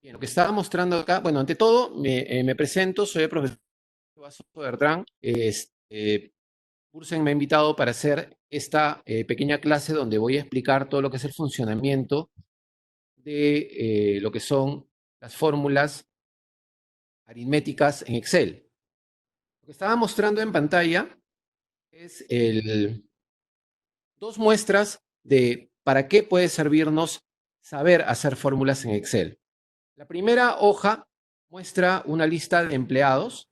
Bien, lo que estaba mostrando acá, bueno, ante todo, me presento, soy el profesor Vaso Bertrán. Cursen me ha invitado para hacer esta pequeña clase donde voy a explicar todo lo que es el funcionamiento de lo que son las fórmulas aritméticas en Excel. Lo que estaba mostrando en pantalla es dos muestras de para qué puede servirnos saber hacer fórmulas en Excel. La primera hoja muestra una lista de empleados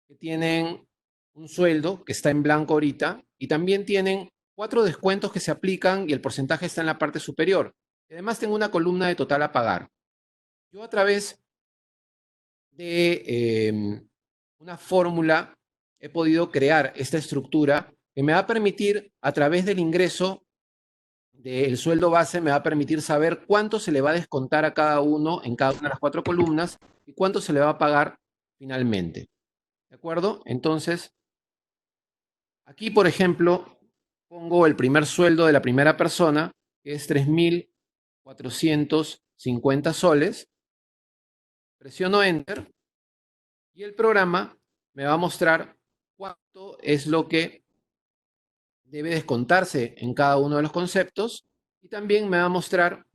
que tienen un sueldo que está en blanco ahorita y también tienen 4 descuentos que se aplican y el porcentaje está en la parte superior. Y además tengo una columna de total a pagar. Yo a través de una fórmula he podido crear esta estructura que me va a permitir, a través del ingreso del sueldo base, me va a permitir saber cuánto se le va a descontar a cada uno en cada una de las 4 columnas y cuánto se le va a pagar finalmente. ¿De acuerdo? Entonces, aquí, por ejemplo, pongo el primer sueldo de la primera persona, que es 3.450 soles. Presiono Enter y el programa me va a mostrar cuánto es lo que debe descontarse en cada uno de los conceptos y también me va a mostrar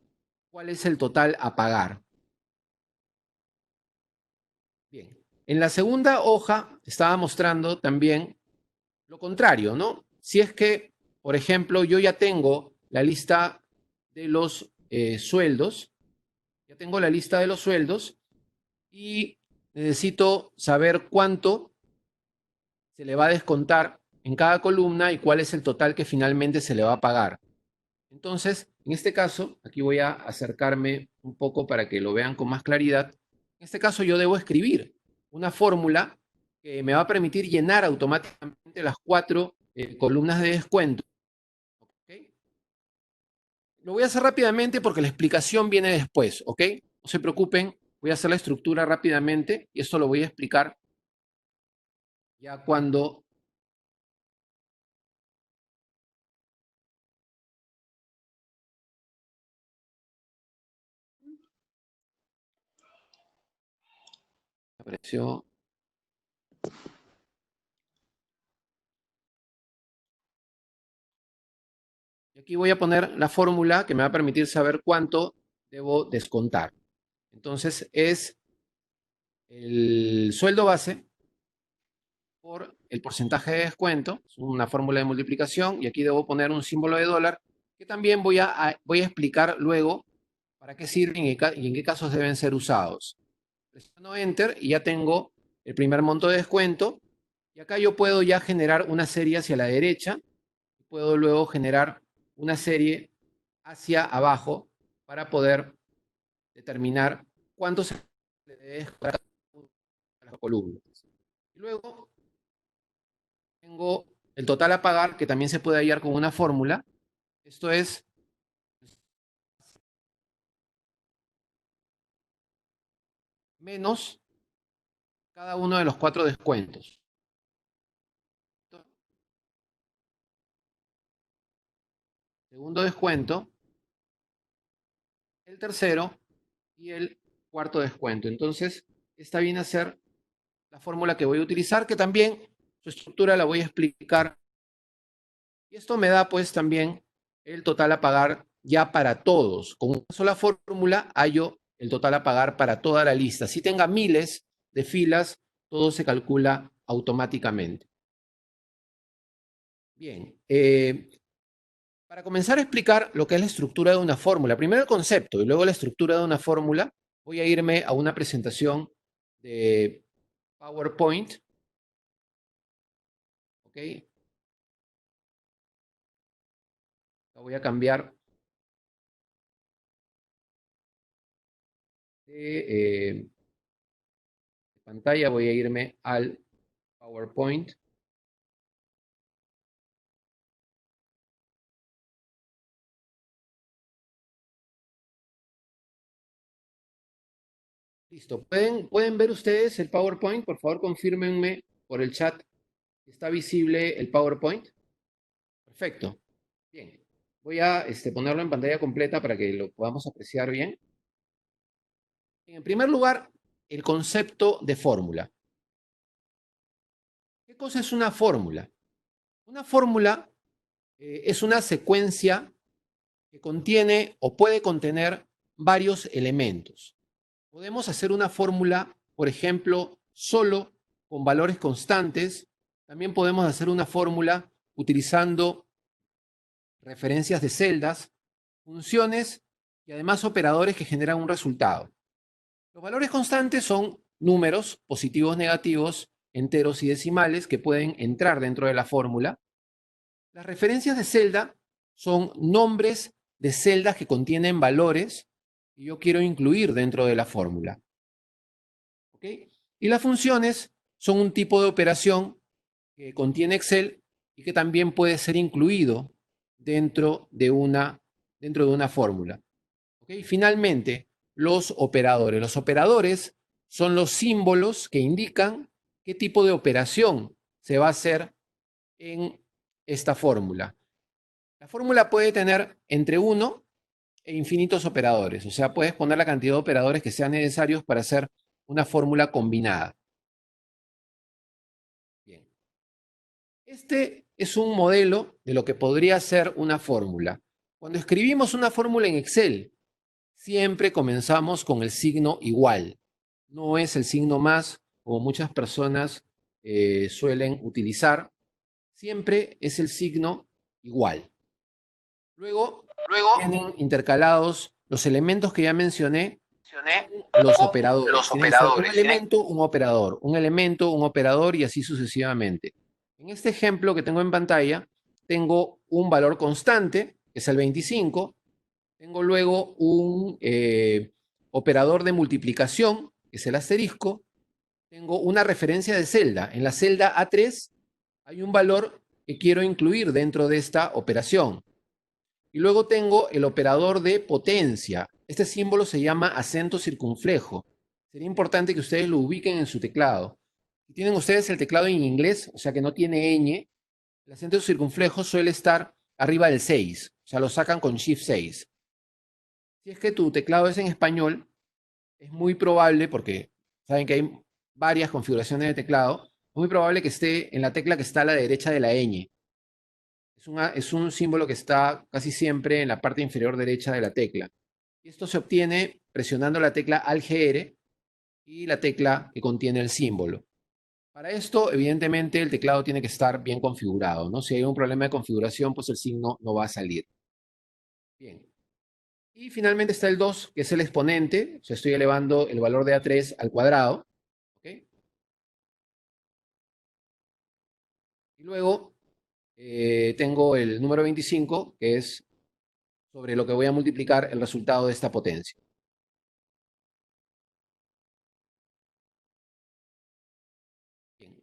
cuál es el total a pagar. Bien, en la segunda hoja estaba mostrando también lo contrario, ¿no? Si es que, por ejemplo, yo ya tengo la lista de los sueldos, ya tengo la lista de los sueldos y necesito saber cuánto se le va a descontar en cada columna y cuál es el total que finalmente se le va a pagar. Entonces, en este caso, aquí voy a acercarme un poco para que lo vean con más claridad. En este caso, yo debo escribir una fórmula que me va a permitir llenar automáticamente las 4 columnas de descuento. ¿Okay? Lo voy a hacer rápidamente porque la explicación viene después, ¿ok? No se preocupen, voy a hacer la estructura rápidamente y esto lo voy a explicar ya cuando apareció. Y aquí voy a poner la fórmula que me va a permitir saber cuánto debo descontar. Entonces es el sueldo base por el porcentaje de descuento, es una fórmula de multiplicación y aquí debo poner un símbolo de dólar que también voy a explicar luego para qué sirven y en qué casos deben ser usados. Presiono Enter y ya tengo el primer monto de descuento y acá yo puedo ya generar una serie hacia la derecha, puedo luego generar una serie hacia abajo para poder determinar cuánto se le debe descontar a las columnas. Y luego tengo el total a pagar, que también se puede hallar con una fórmula. Esto es menos cada uno de los 4 descuentos. Segundo descuento, el tercero y el cuarto descuento. Entonces, esta viene a ser la fórmula que voy a utilizar, que también su estructura la voy a explicar. Y esto me da pues también el total a pagar ya para todos. Con una sola fórmula hallo el total a pagar para toda la lista. Si tenga miles de filas, todo se calcula automáticamente. Bien, para comenzar a explicar lo que es la estructura de una fórmula, primero el concepto y luego la estructura de una fórmula, voy a irme a una presentación de PowerPoint. ¿Ok? La voy a cambiar de pantalla, voy a irme al PowerPoint. Listo. ¿Pueden ver ustedes el PowerPoint? Por favor, confírmenme por el chat si está visible el PowerPoint. Perfecto. Bien. Voy a ponerlo en pantalla completa para que lo podamos apreciar bien. En primer lugar, el concepto de fórmula. ¿Qué cosa es una fórmula? Una fórmula es una secuencia que contiene o puede contener varios elementos. Podemos hacer una fórmula, por ejemplo, solo con valores constantes. También podemos hacer una fórmula utilizando referencias de celdas, funciones y además operadores que generan un resultado. Los valores constantes son números positivos, negativos, enteros y decimales que pueden entrar dentro de la fórmula. Las referencias de celda son nombres de celdas que contienen valores que yo quiero incluir dentro de la fórmula. ¿Ok? Y las funciones son un tipo de operación que contiene Excel y que también puede ser incluido dentro de una fórmula. ¿Ok? Finalmente, los operadores. Los operadores son los símbolos que indican qué tipo de operación se va a hacer en esta fórmula. La fórmula puede tener entre 1 e infinitos operadores, o sea, puedes poner la cantidad de operadores que sean necesarios para hacer una fórmula combinada. Bien. Este es un modelo de lo que podría ser una fórmula. Cuando escribimos una fórmula en Excel, siempre comenzamos con el signo igual. No es el signo más, como muchas personas suelen utilizar. Siempre es el signo igual. Luego Luego vienen intercalados los elementos que ya mencioné, mencioné los operadores. los Tiene que ser un operadores. elemento, un operador, un elemento, un operador y así sucesivamente. En este ejemplo que tengo en pantalla, tengo un valor constante, que es el 25. Tengo luego un operador de multiplicación, que es el asterisco. Tengo una referencia de celda. En la celda A3 hay un valor que quiero incluir dentro de esta operación. Y luego tengo el operador de potencia. Este símbolo se llama acento circunflejo. Sería importante que ustedes lo ubiquen en su teclado. Si tienen ustedes el teclado en inglés, o sea que no tiene ñ, el acento circunflejo suele estar arriba del 6. O sea, lo sacan con Shift 6. Si es que tu teclado es en español, es muy probable, porque saben que hay varias configuraciones de teclado, es muy probable que esté en la tecla que está a la derecha de la ñ. Es un símbolo que está casi siempre en la parte inferior derecha de la tecla. Y esto se obtiene presionando la tecla Alt-GR y la tecla que contiene el símbolo. Para esto, evidentemente, el teclado tiene que estar bien configurado, ¿no? Si hay un problema de configuración, pues el signo no va a salir. Bien. Y finalmente está el 2, que es el exponente. O sea, estoy elevando el valor de A3 al cuadrado. ¿Ok? Y luego tengo el número 25, que es sobre lo que voy a multiplicar el resultado de esta potencia. Bien.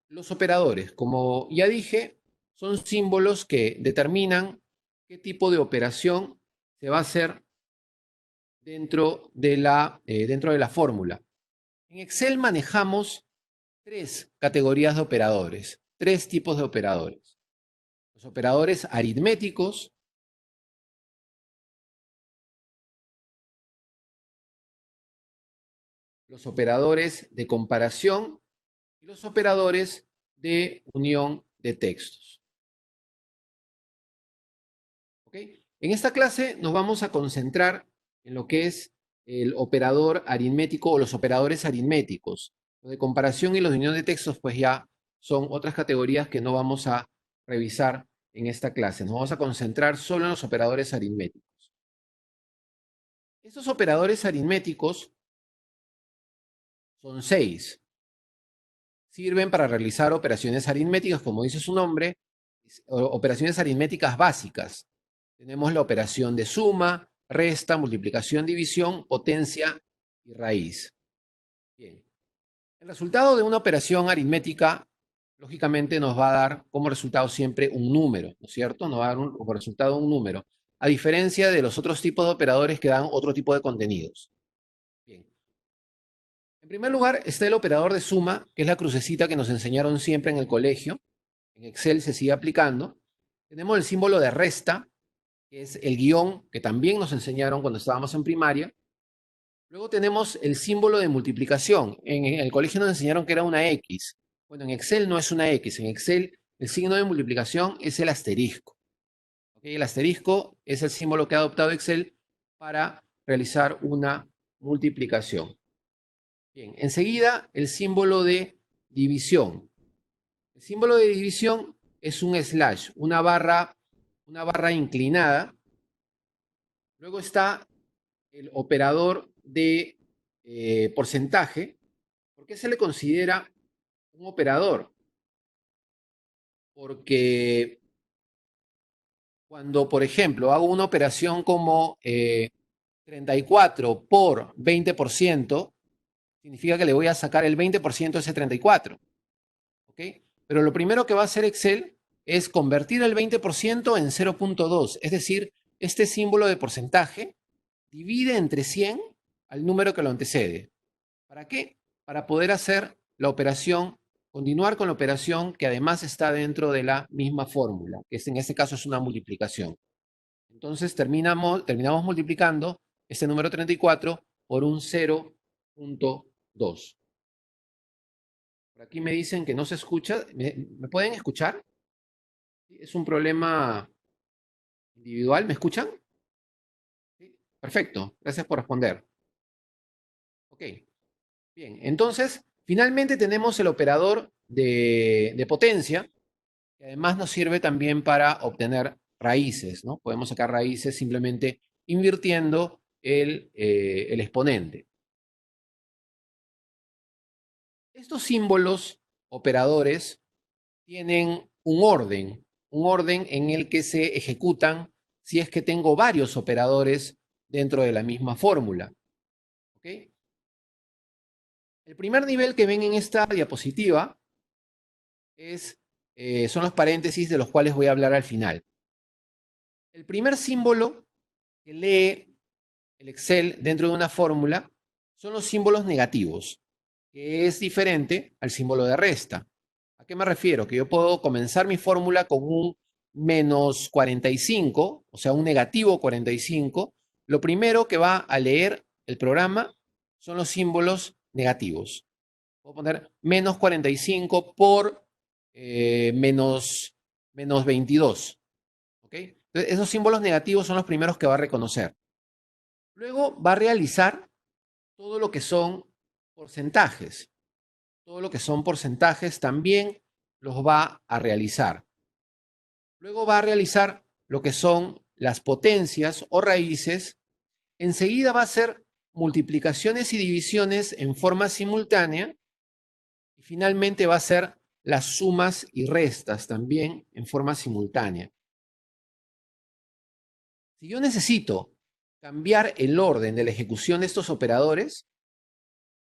Los operadores, como ya dije, son símbolos que determinan qué tipo de operación se va a hacer dentro de la fórmula. En Excel manejamos tres categorías de operadores, tres tipos de operadores. Los operadores aritméticos, los operadores de comparación y los operadores de unión de textos. ¿Ok? En esta clase nos vamos a concentrar en lo que es el operador aritmético o los operadores aritméticos. Los de comparación y los de unión de textos, pues ya son otras categorías que no vamos a revisar en esta clase. Nos vamos a concentrar solo en los operadores aritméticos. Estos operadores aritméticos son 6. Sirven para realizar operaciones aritméticas, como dice su nombre, operaciones aritméticas básicas. Tenemos la operación de suma, resta, multiplicación, división, potencia y raíz. Bien. El resultado de una operación aritmética, lógicamente, nos va a dar como resultado siempre un número, ¿no es cierto? Nos va a dar como resultado un número, a diferencia de los otros tipos de operadores que dan otro tipo de contenidos. Bien. En primer lugar está el operador de suma, que es la crucecita que nos enseñaron siempre en el colegio. En Excel se sigue aplicando. Tenemos el símbolo de resta, que es el guión que también nos enseñaron cuando estábamos en primaria. Luego tenemos el símbolo de multiplicación. En el colegio nos enseñaron que era una X. Bueno, en Excel no es una X. En Excel el signo de multiplicación es el asterisco. ¿Ok? El asterisco es el símbolo que ha adoptado Excel para realizar una multiplicación. Bien, enseguida el símbolo de división. El símbolo de división es un slash, una barra inclinada. Luego está el operador de porcentaje. ¿Por qué se le considera un operador? Porque cuando, por ejemplo, hago una operación como 34 por 20%, significa que le voy a sacar el 20% de ese 34. ¿Ok? Pero lo primero que va a hacer Excel es convertir el 20% en 0.2. Es decir, este símbolo de porcentaje divide entre 100 al número que lo antecede. ¿Para qué? Para poder hacer la operación, continuar con la operación que además está dentro de la misma fórmula, que en este caso es una multiplicación. Entonces terminamos multiplicando este número 34 por un 0.2. Por aquí me dicen que no se escucha. ¿Me pueden escuchar? ¿Es un problema individual? ¿Me escuchan? ¿Sí? Perfecto. Gracias por responder. Ok. Bien. Entonces, finalmente tenemos el operador de potencia, que además nos sirve también para obtener raíces, ¿no? Podemos sacar raíces simplemente invirtiendo el exponente. Estos símbolos operadores tienen un orden en el que se ejecutan si es que tengo varios operadores dentro de la misma fórmula. ¿Ok? El primer nivel que ven en esta diapositiva son los paréntesis de los cuales voy a hablar al final. El primer símbolo que lee el Excel dentro de una fórmula son los símbolos negativos, que es diferente al símbolo de resta. ¿A qué me refiero? Que yo puedo comenzar mi fórmula con un menos 45, o sea, un negativo 45. Lo primero que va a leer el programa son los símbolos negativos. Puedo poner menos 45 por menos 22. ¿Ok? Entonces, esos símbolos negativos son los primeros que va a reconocer. Luego va a realizar todo lo que son porcentajes. Todo lo que son porcentajes también los va a realizar. Luego va a realizar lo que son las potencias o raíces. Enseguida va a hacer multiplicaciones y divisiones en forma simultánea. Y finalmente va a hacer las sumas y restas también en forma simultánea. Si yo necesito cambiar el orden de la ejecución de estos operadores,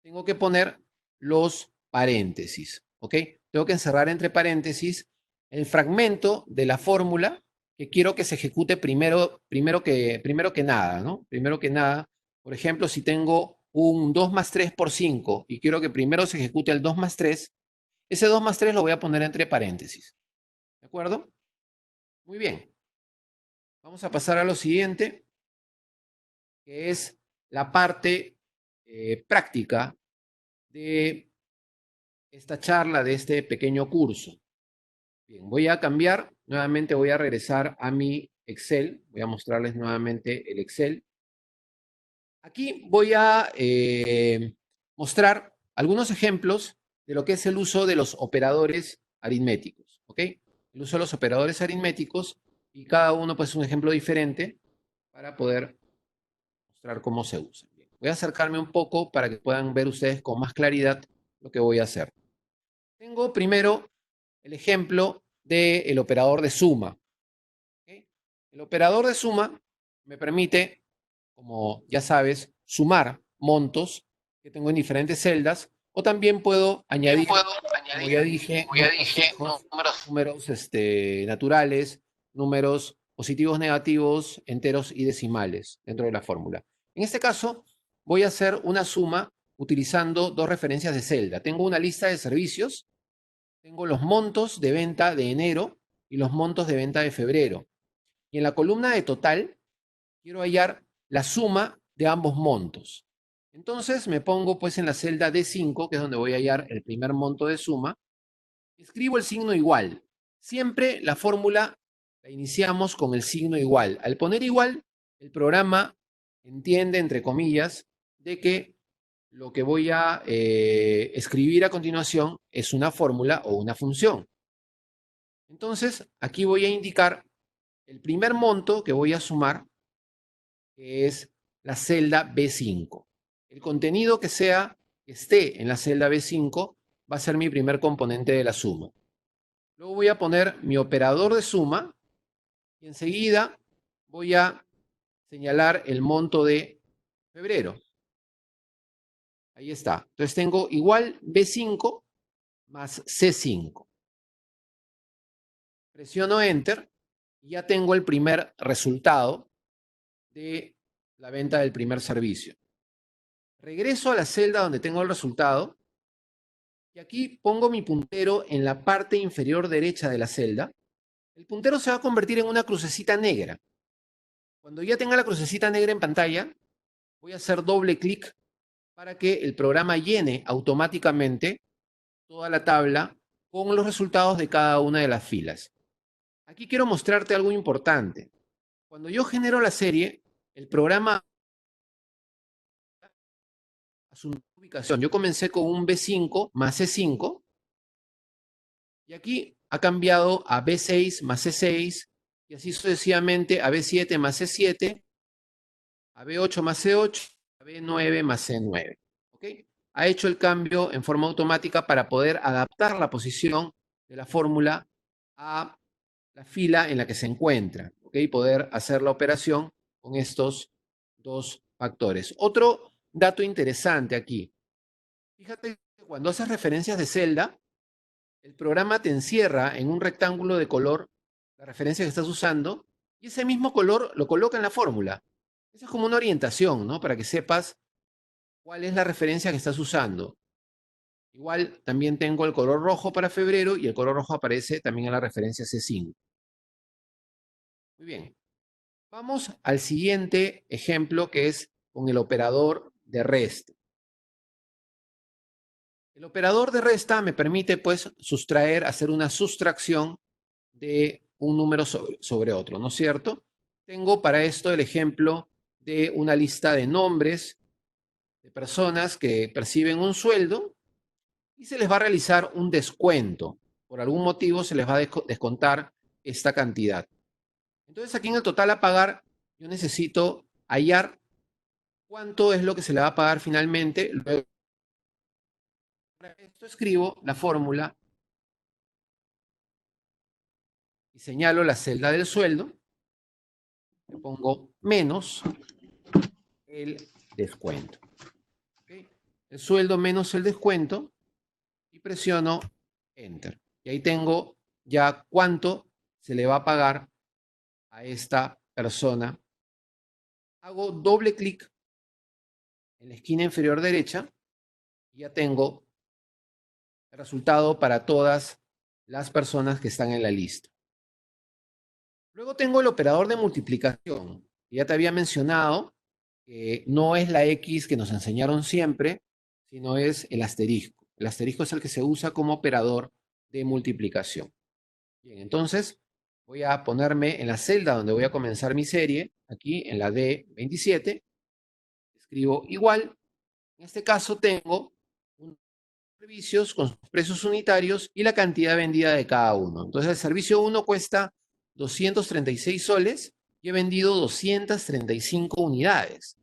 tengo que poner los paréntesis, ¿ok? Tengo que encerrar entre paréntesis el fragmento de la fórmula que quiero que se ejecute primero que nada, ¿no? Primero que nada, por ejemplo, si tengo un 2 más 3 por 5 y quiero que primero se ejecute el 2 más 3, ese 2 más 3 lo voy a poner entre paréntesis, ¿de acuerdo? Muy bien. Vamos a pasar a lo siguiente, que es la parte práctica de esta charla, de este pequeño curso. Bien, voy a cambiar, nuevamente voy a regresar a mi Excel, voy a mostrarles nuevamente el Excel. Aquí voy a mostrar algunos ejemplos de lo que es el uso de los operadores aritméticos, ¿ok? El uso de los operadores aritméticos y cada uno pues es un ejemplo diferente para poder mostrar cómo se usa. Bien, voy a acercarme un poco para que puedan ver ustedes con más claridad lo que voy a hacer. Tengo primero el ejemplo del operador de suma. ¿Okay? El operador de suma me permite, como ya sabes, sumar montos que tengo en diferentes celdas, o también puedo añadir, como ya dije, números fijos, números naturales, números positivos, negativos, enteros y decimales dentro de la fórmula. En este caso, voy a hacer una suma utilizando dos referencias de celda. Tengo una lista de servicios, tengo los montos de venta de enero y los montos de venta de febrero. Y en la columna de total, quiero hallar la suma de ambos montos. Entonces me pongo pues en la celda D5, que es donde voy a hallar el primer monto de suma. Escribo el signo igual. Siempre la fórmula la iniciamos con el signo igual. Al poner igual, el programa entiende, entre comillas, de que lo que voy a escribir a continuación es una fórmula o una función. Entonces, aquí voy a indicar el primer monto que voy a sumar, que es la celda B5. El contenido que esté en la celda B5 va a ser mi primer componente de la suma. Luego voy a poner mi operador de suma y enseguida voy a señalar el monto de febrero. Ahí está. Entonces tengo igual B5 más C5. Presiono Enter y ya tengo el primer resultado de la venta del primer servicio. Regreso a la celda donde tengo el resultado y aquí pongo mi puntero en la parte inferior derecha de la celda. El puntero se va a convertir en una crucecita negra. Cuando ya tenga la crucecita negra en pantalla, voy a hacer doble clic para que el programa llene automáticamente toda la tabla con los resultados de cada una de las filas. Aquí quiero mostrarte algo importante. Cuando yo genero la serie, el programa a su ubicación. Yo comencé con un B5 más C5 y aquí ha cambiado a B6 más C6 y así sucesivamente a B7 más C7, a B8 más C8, a B9 más C9. ¿Ok? Ha hecho el cambio en forma automática para poder adaptar la posición de la fórmula a la fila en la que se encuentra. ¿Ok? Poder hacer la operación con estos dos factores. Otro dato interesante aquí. Fíjate que cuando haces referencias de celda, el programa te encierra en un rectángulo de color la referencia que estás usando y ese mismo color lo coloca en la fórmula. Esa es como una orientación, ¿no? Para que sepas cuál es la referencia que estás usando. Igual también tengo el color rojo para febrero y el color rojo aparece también en la referencia C5. Muy bien. Vamos al siguiente ejemplo que es con el operador de resta. El operador de resta me permite pues sustraer, hacer una sustracción de un número sobre otro, ¿no es cierto? Tengo para esto el ejemplo de una lista de nombres de personas que perciben un sueldo y se les va a realizar un descuento. Por algún motivo se les va a descontar esta cantidad. Entonces aquí en el total a pagar yo necesito hallar cuánto es lo que se le va a pagar finalmente. Luego, para esto escribo la fórmula y señalo la celda del sueldo. Le pongo menos el descuento. ¿Okay? El sueldo menos el descuento y presiono Enter. Y ahí tengo ya cuánto se le va a pagar a esta persona. Hago doble clic en la esquina inferior derecha y ya tengo el resultado para todas las personas que están en la lista. Luego tengo el operador de multiplicación. Ya te había mencionado que no es la X que nos enseñaron siempre, sino es el asterisco. El asterisco es el que se usa como operador de multiplicación. Bien, entonces voy a ponerme en la celda donde voy a comenzar mi serie, aquí en la D27. Escribo igual. En este caso tengo unos servicios con sus precios unitarios y la cantidad vendida de cada uno. Entonces el servicio 1 cuesta 236 soles y he vendido 235 unidades.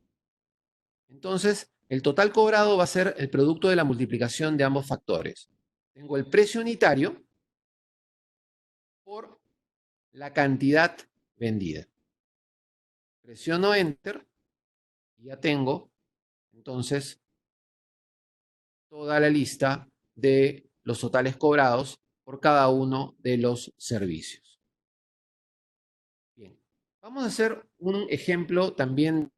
Entonces, el total cobrado va a ser el producto de la multiplicación de ambos factores. Tengo el precio unitario por la cantidad vendida. Presiono Enter y ya tengo entonces toda la lista de los totales cobrados por cada uno de los servicios. Bien, vamos a hacer un ejemplo también.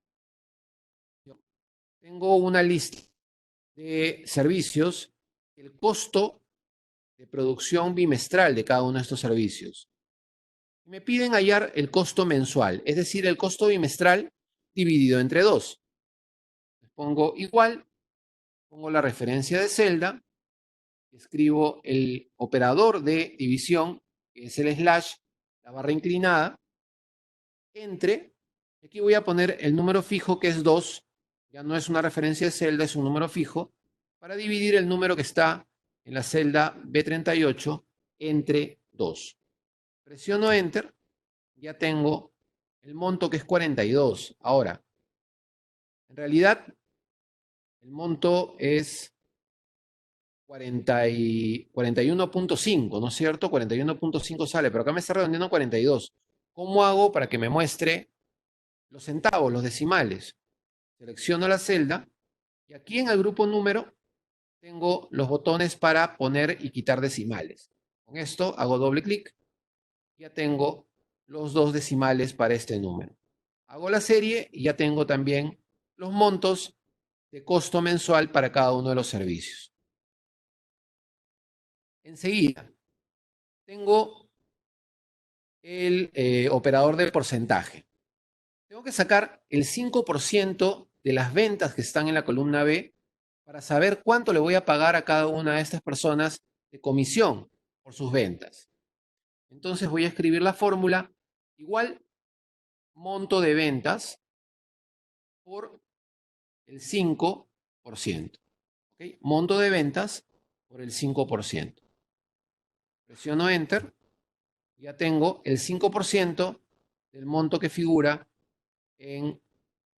Tengo una lista de servicios, el costo de producción bimestral de cada uno de estos servicios. Me piden hallar el costo mensual, es decir, el costo bimestral dividido entre 2. pongo igual, pongo la referencia de celda, escribo el operador de división, que es el slash, la barra inclinada, entre, aquí voy a poner el número fijo que es 2, ya no es una referencia de celda, es un número fijo, para dividir el número que está en la celda B38 entre 2. Presiono Enter, ya tengo el monto que es 42. Ahora, en realidad, el monto es 41.5, ¿no es cierto? 41.5 sale, pero acá me está redondeando 42. ¿Cómo hago para que me muestre los centavos, los decimales? Selecciono la celda y aquí en el grupo número tengo los botones para poner y quitar decimales. Con esto hago doble clic, ya tengo los dos decimales para este número. Hago la serie y ya tengo también los montos de costo mensual para cada uno de los servicios. Enseguida, tengo el operador del porcentaje. Tengo que sacar el 5% de las ventas que están en la columna B para saber cuánto le voy a pagar a cada una de estas personas de comisión por sus ventas. Entonces voy a escribir la fórmula igual monto de ventas por el 5%. ¿Okay? Monto de ventas por el 5%. Presiono Enter. Ya tengo el 5% del monto que figura en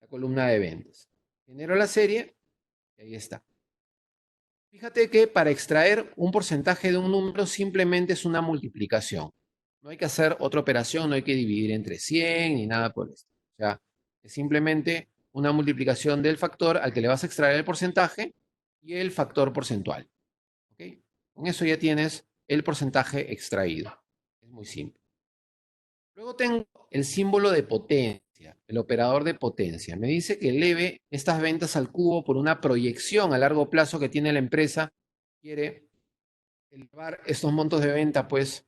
la columna de ventas. Genero la serie y ahí está. Fíjate que para extraer un porcentaje de un número simplemente es una multiplicación. No hay que hacer otra operación, no hay que dividir entre 100 ni nada por esto. O sea, es simplemente una multiplicación del factor al que le vas a extraer el porcentaje y el factor porcentual. ¿Okay? Con eso ya tienes el porcentaje extraído. Es muy simple. Luego tengo el símbolo de potencia, el operador de potencia. Me dice que eleve estas ventas al cubo por una proyección a largo plazo que tiene la empresa. Quiere elevar estos montos de venta, pues,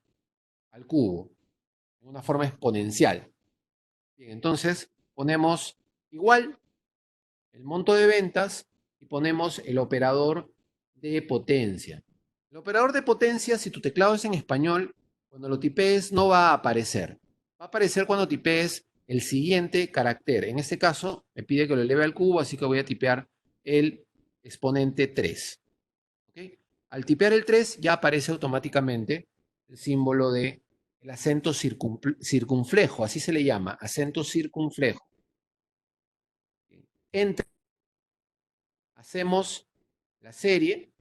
al cubo, de una forma exponencial. Bien, entonces ponemos igual el monto de ventas y ponemos el operador de potencia. El operador de potencia, si tu teclado es en español, cuando lo tipees no va a aparecer. Va a aparecer cuando tipees el siguiente carácter. En este caso, me pide que lo eleve al cubo, así que voy a tipear el exponente 3. ¿Okay? Al tipear el 3 ya aparece automáticamente el símbolo de el acento circunflejo, así se le llama, acento circunflejo. Enter. Hacemos la serie.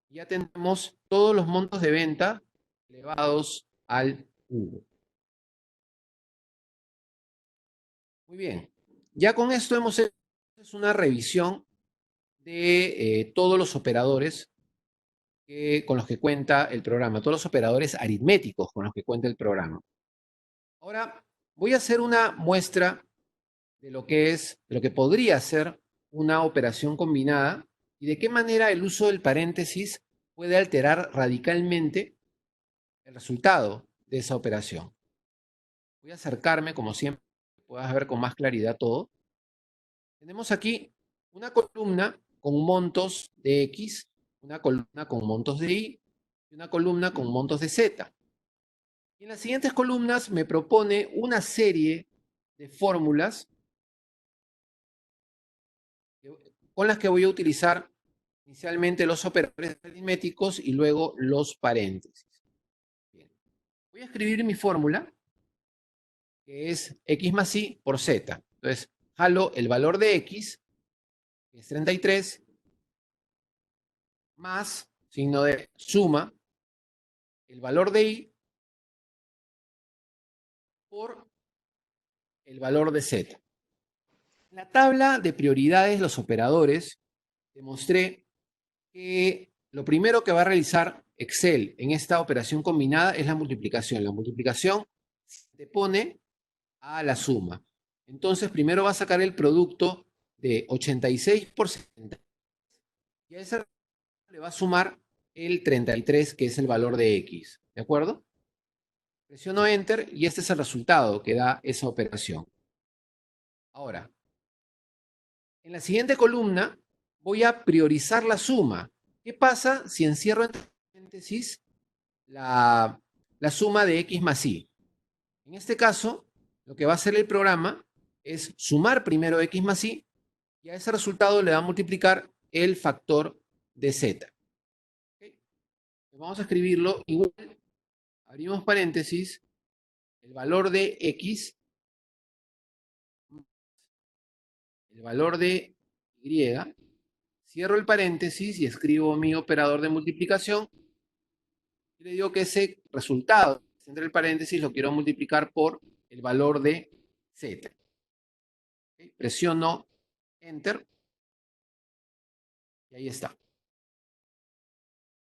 Ya tenemos todos los montos de venta elevados al cubo. Muy bien. Ya con esto hemos hecho una revisión de todos los operadores con los que cuenta el programa, todos los operadores aritméticos con los que cuenta el programa. Ahora voy a hacer una muestra de lo que podría ser una operación combinada y de qué manera el uso del paréntesis puede alterar radicalmente el resultado de esa operación. Voy a acercarme, como siempre, puedas ver con más claridad todo. Tenemos aquí una columna con montos de X, una columna con montos de Y y una columna con montos de Z. Y en las siguientes columnas me propone una serie de fórmulas con las que voy a utilizar inicialmente los operadores aritméticos y luego los paréntesis. Bien. Voy a escribir mi fórmula, que es X más Y por Z. Entonces, jalo el valor de X, que es 33, más signo de suma, el valor de Y por el valor de Z. En la tabla de prioridades, los operadores, demostré que lo primero que va a realizar Excel en esta operación combinada es la multiplicación. La multiplicación se pone a la suma. Entonces, primero va a sacar el producto de 86% y a ese le va a sumar el 33, que es el valor de X. ¿De acuerdo? Presiono Enter y este es el resultado que da esa operación. Ahora, En la siguiente columna voy a priorizar la suma. ¿Qué pasa si encierro entre paréntesis la suma de x más y? En este caso, lo que va a hacer el programa es sumar primero x más y a ese resultado le va a multiplicar el factor de z. ¿Okay? Vamos a escribirlo igual. Abrimos paréntesis, el valor de x, el valor de y, cierro el paréntesis y escribo mi operador de multiplicación y le digo que ese resultado entre el paréntesis lo quiero multiplicar por el valor de z. ¿Okay? Presiono Enter y ahí está.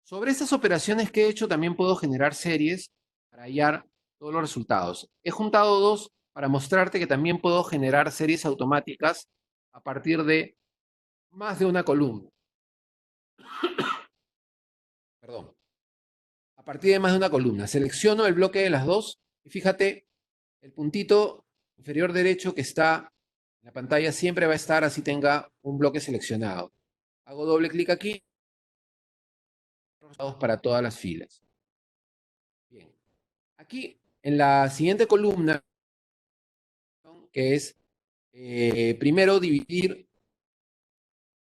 Sobre estas operaciones que he hecho también puedo generar series para hallar todos los resultados. He juntado dos para mostrarte que también puedo generar series automáticas a partir de más de una columna. Perdón. A partir de más de una columna. Selecciono el bloque de las dos y fíjate, el puntito inferior derecho que está en la pantalla siempre va a estar así tenga un bloque seleccionado. Hago doble clic aquí para todas las filas. Bien. Aquí, en la siguiente columna, que es primero dividir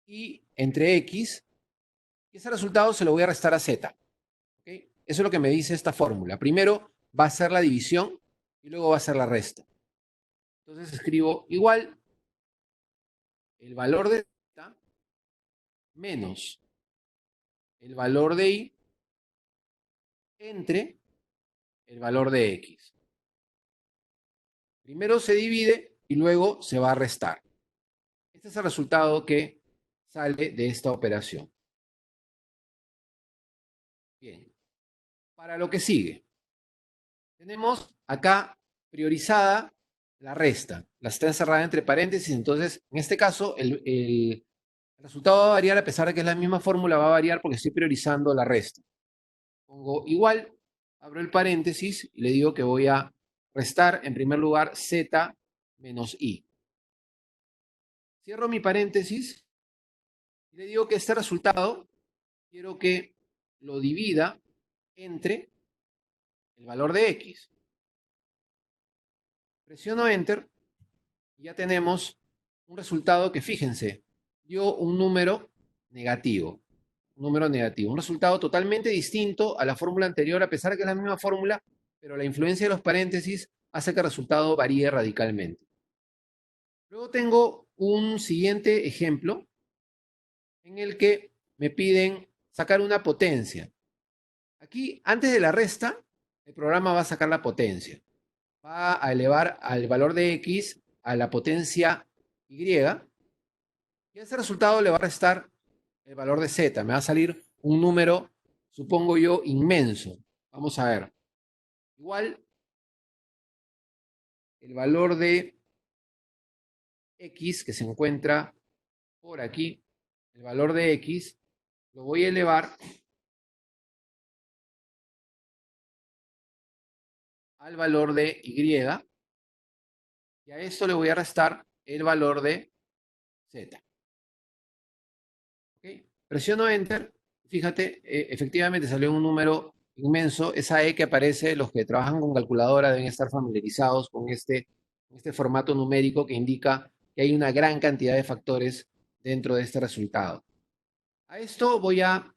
y entre x, y ese resultado se lo voy a restar a z. ¿Okay? Eso es lo que me dice esta fórmula. Primero va a ser la división y luego va a ser la resta. Entonces escribo igual el valor de z menos el valor de y entre el valor de x. Primero se divide y luego se va a restar. Este es el resultado que sale de esta operación. Bien. Para lo que sigue. Tenemos acá priorizada la resta. La está encerrada entre paréntesis. Entonces, en este caso, el resultado va a variar a pesar de que es la misma fórmula, va a variar porque estoy priorizando la resta. Pongo igual, abro el paréntesis y le digo que voy a restar en primer lugar z menos i. Cierro mi paréntesis y le digo que este resultado quiero que lo divida entre el valor de x. Presiono Enter y ya tenemos un resultado que, fíjense, dio un número negativo. Un número negativo. Un resultado totalmente distinto a la fórmula anterior, a pesar de que es la misma fórmula, pero la influencia de los paréntesis hace que el resultado varíe radicalmente. Luego tengo un siguiente ejemplo en el que me piden sacar una potencia. Aquí, antes de la resta, el programa va a sacar la potencia. Va a elevar al valor de x a la potencia y, y a ese resultado le va a restar el valor de z. Me va a salir un número, supongo yo, inmenso. Vamos a ver. Igual, el valor de x que se encuentra por aquí, el valor de x, lo voy a elevar al valor de y a esto le voy a restar el valor de z. ¿Okay? Presiono Enter. Fíjate, efectivamente salió un número inmenso. Esa E que aparece, los que trabajan con calculadora deben estar familiarizados con este formato numérico que indica que hay una gran cantidad de factores dentro de este resultado. A esto voy a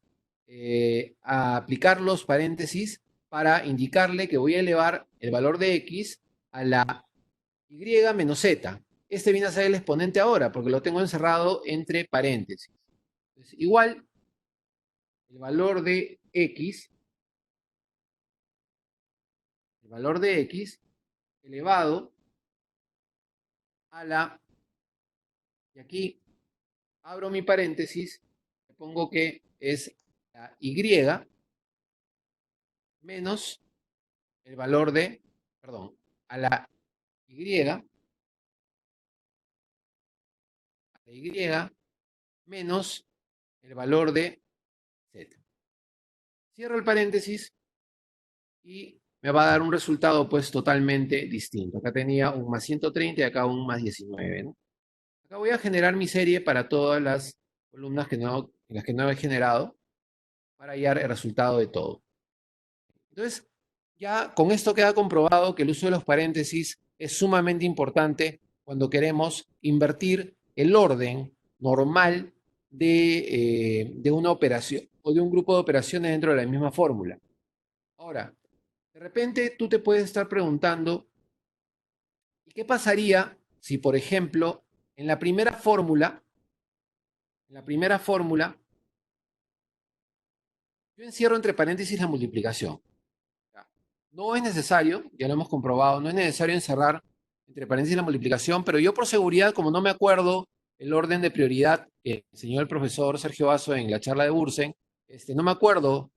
aplicar los paréntesis para indicarle que voy a elevar el valor de x a la y menos z. Este viene a ser el exponente ahora porque lo tengo encerrado entre paréntesis. Entonces, igual, el valor de x elevado a la, y aquí abro mi paréntesis, le pongo que es la y menos el valor de, perdón, a la y, menos el valor de z. Cierro el paréntesis y me va a dar un resultado pues totalmente distinto. Acá tenía un más 130 y acá un más 19, ¿no? Acá voy a generar mi serie para todas las columnas en las que no he generado para hallar el resultado de todo. Entonces, ya con esto queda comprobado que el uso de los paréntesis es sumamente importante cuando queremos invertir el orden normal de una operación o de un grupo de operaciones dentro de la misma fórmula. Ahora, de repente tú te puedes estar preguntando, ¿y qué pasaría si, por ejemplo, en la primera fórmula, yo encierro entre paréntesis la multiplicación? No es necesario, ya lo hemos comprobado, no es necesario encerrar entre paréntesis la multiplicación, pero yo por seguridad, como no me acuerdo el orden de prioridad que enseñó el profesor Sergio Basso en la charla de Bursen, no me acuerdo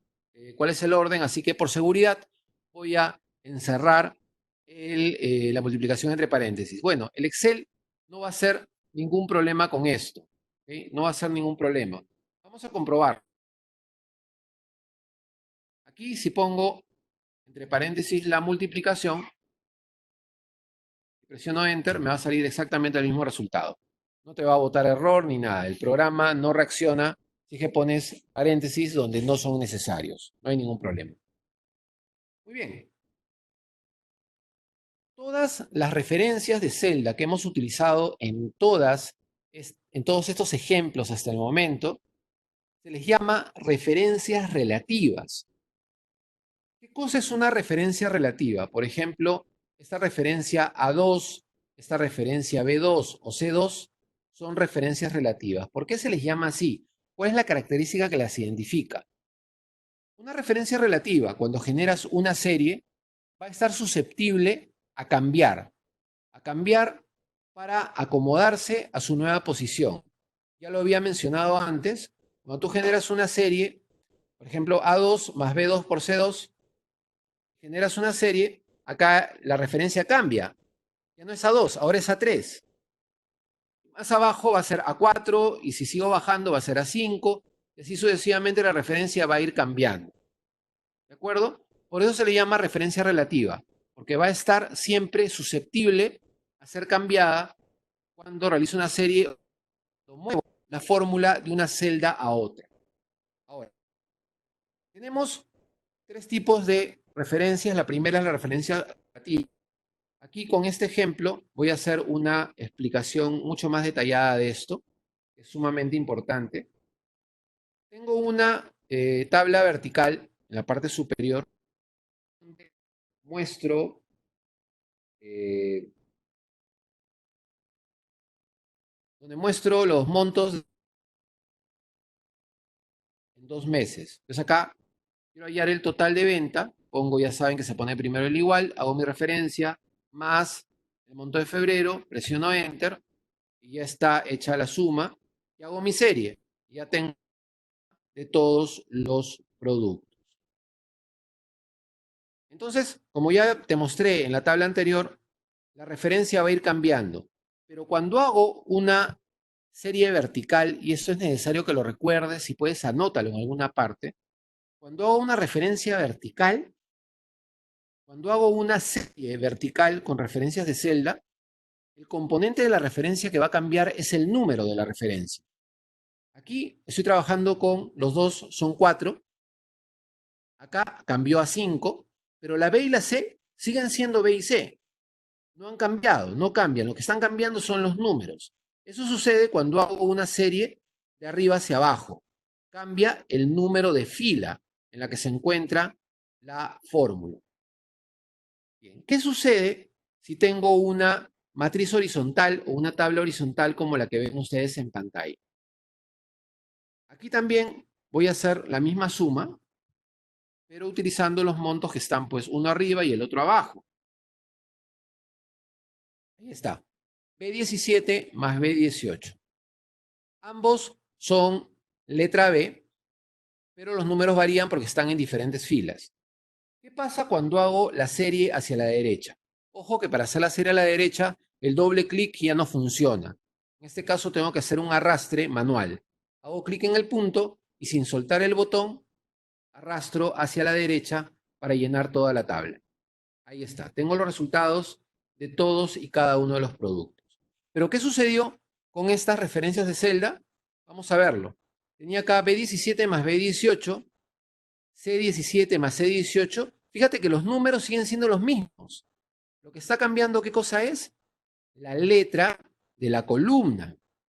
cuál es el orden, así que por seguridad voy a encerrar la multiplicación entre paréntesis. Bueno, el Excel no va a ser ningún problema con esto, ¿ok? No va a ser ningún problema. Vamos a comprobar. Aquí si pongo entre paréntesis la multiplicación, presiono Enter, me va a salir exactamente el mismo resultado. No te va a botar error ni nada. El programa no reacciona si es que pones paréntesis donde no son necesarios. No hay ningún problema. Muy bien. Todas las referencias de celda que hemos utilizado en todos estos ejemplos hasta el momento, se les llama referencias relativas. ¿Qué cosa es una referencia relativa? Por ejemplo, esta referencia A2, esta referencia B2 o C2 son referencias relativas. ¿Por qué se les llama así? ¿Cuál es la característica que las identifica? Una referencia relativa, cuando generas una serie, va a estar susceptible a cambiar para acomodarse a su nueva posición. Ya lo había mencionado antes, cuando tú generas una serie, por ejemplo, A2 más B2 por C2, generas una serie, acá la referencia cambia. Ya no es A2, ahora es A3. Más abajo va a ser A4 y si sigo bajando va a ser A5 y así sucesivamente la referencia va a ir cambiando. ¿De acuerdo? Por eso se le llama referencia relativa, porque va a estar siempre susceptible a ser cambiada cuando realizo una serie o muevo la fórmula de una celda a otra. Ahora, tenemos tres tipos de referencias. La primera es la referencia relativa. Aquí con este ejemplo voy a hacer una explicación mucho más detallada de esto, que es sumamente importante. Tengo una tabla vertical en la parte superior donde muestro, eh, los montos en 2 meses. Entonces acá quiero hallar el total de venta, pongo, ya saben que se pone primero el igual, hago mi referencia, más el monto de febrero, presiono Enter y ya está hecha la suma y hago mi serie. Ya tengo de todos los productos. Entonces, como ya te mostré en la tabla anterior, la referencia va a ir cambiando. Pero cuando hago una serie vertical, y esto es necesario que lo recuerdes, si puedes anótalo en alguna parte, cuando hago una referencia vertical, cuando hago una serie vertical con referencias de celda, el componente de la referencia que va a cambiar es el número de la referencia. Aquí estoy trabajando con los dos, son 4. Acá cambió a 5, pero la B y la C siguen siendo B y C. No han cambiado, no cambian. Lo que están cambiando son los números. Eso sucede cuando hago una serie de arriba hacia abajo. Cambia el número de fila en la que se encuentra la fórmula. Bien. ¿Qué sucede si tengo una matriz horizontal o una tabla horizontal como la que ven ustedes en pantalla? Aquí también voy a hacer la misma suma, pero utilizando los montos que están pues uno arriba y el otro abajo. Ahí está. B17 más B18. Ambos son letra B, pero los números varían porque están en diferentes filas. ¿Qué pasa cuando hago la serie hacia la derecha? Ojo que para hacer la serie a la derecha, el doble clic ya no funciona. En este caso tengo que hacer un arrastre manual. Hago clic en el punto y sin soltar el botón, arrastro hacia la derecha para llenar toda la tabla. Ahí está. Tengo los resultados de todos y cada uno de los productos. Pero ¿qué sucedió con estas referencias de celda? Vamos a verlo. Tenía acá B17 más B18, C17 más C18. Fíjate que los números siguen siendo los mismos. Lo que está cambiando, ¿qué cosa es? La letra de la columna.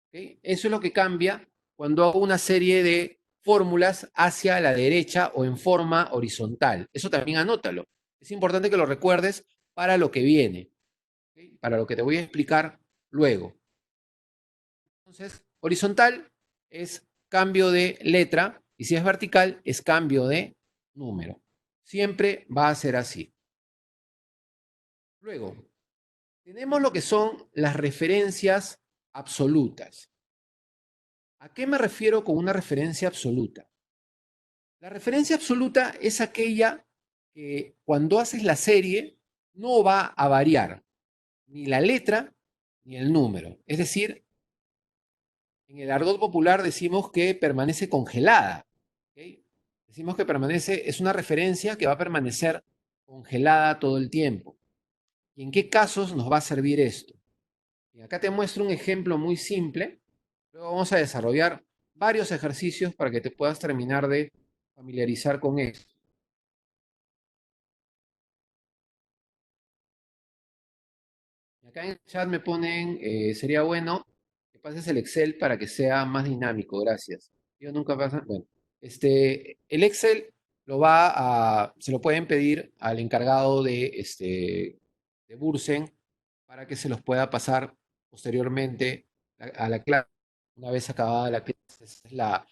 ¿Okay? Eso es lo que cambia cuando hago una serie de fórmulas hacia la derecha o en forma horizontal. Eso también anótalo. Es importante que lo recuerdes para lo que viene, ¿okay? Para lo que te voy a explicar luego. Entonces, horizontal es cambio de letra y si es vertical es cambio de número. Siempre va a ser así. Luego, tenemos lo que son las referencias absolutas. ¿A qué me refiero con una referencia absoluta? La referencia absoluta es aquella que cuando haces la serie no va a variar ni la letra ni el número. Es decir, en el argot popular decimos que permanece congelada. ¿Okay? Decimos que permanece, es una referencia que va a permanecer congelada todo el tiempo. ¿Y en qué casos nos va a servir esto? Y acá te muestro un ejemplo muy simple. Luego vamos a desarrollar varios ejercicios para que te puedas terminar de familiarizar con esto. Y acá en el chat me ponen, sería bueno que pases el Excel para que sea más dinámico, gracias. Yo nunca paso, bueno, el Excel se lo pueden pedir al encargado de Bursen para que se los pueda pasar posteriormente a la clase, una vez acabada la clase. Esa es la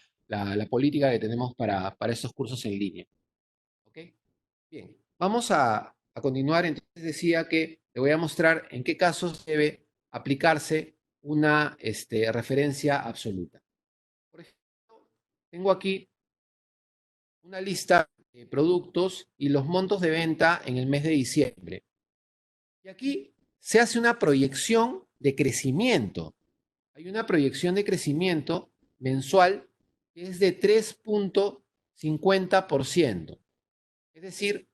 política que tenemos para estos cursos en línea. ¿Ok? Bien, vamos a continuar. Entonces decía que te voy a mostrar en qué casos debe aplicarse una referencia absoluta. Por ejemplo, tengo aquí una lista de productos y los montos de venta en el mes de diciembre. Y aquí se hace una proyección de crecimiento. Hay una proyección de crecimiento mensual que es de 3,50%. Es decir,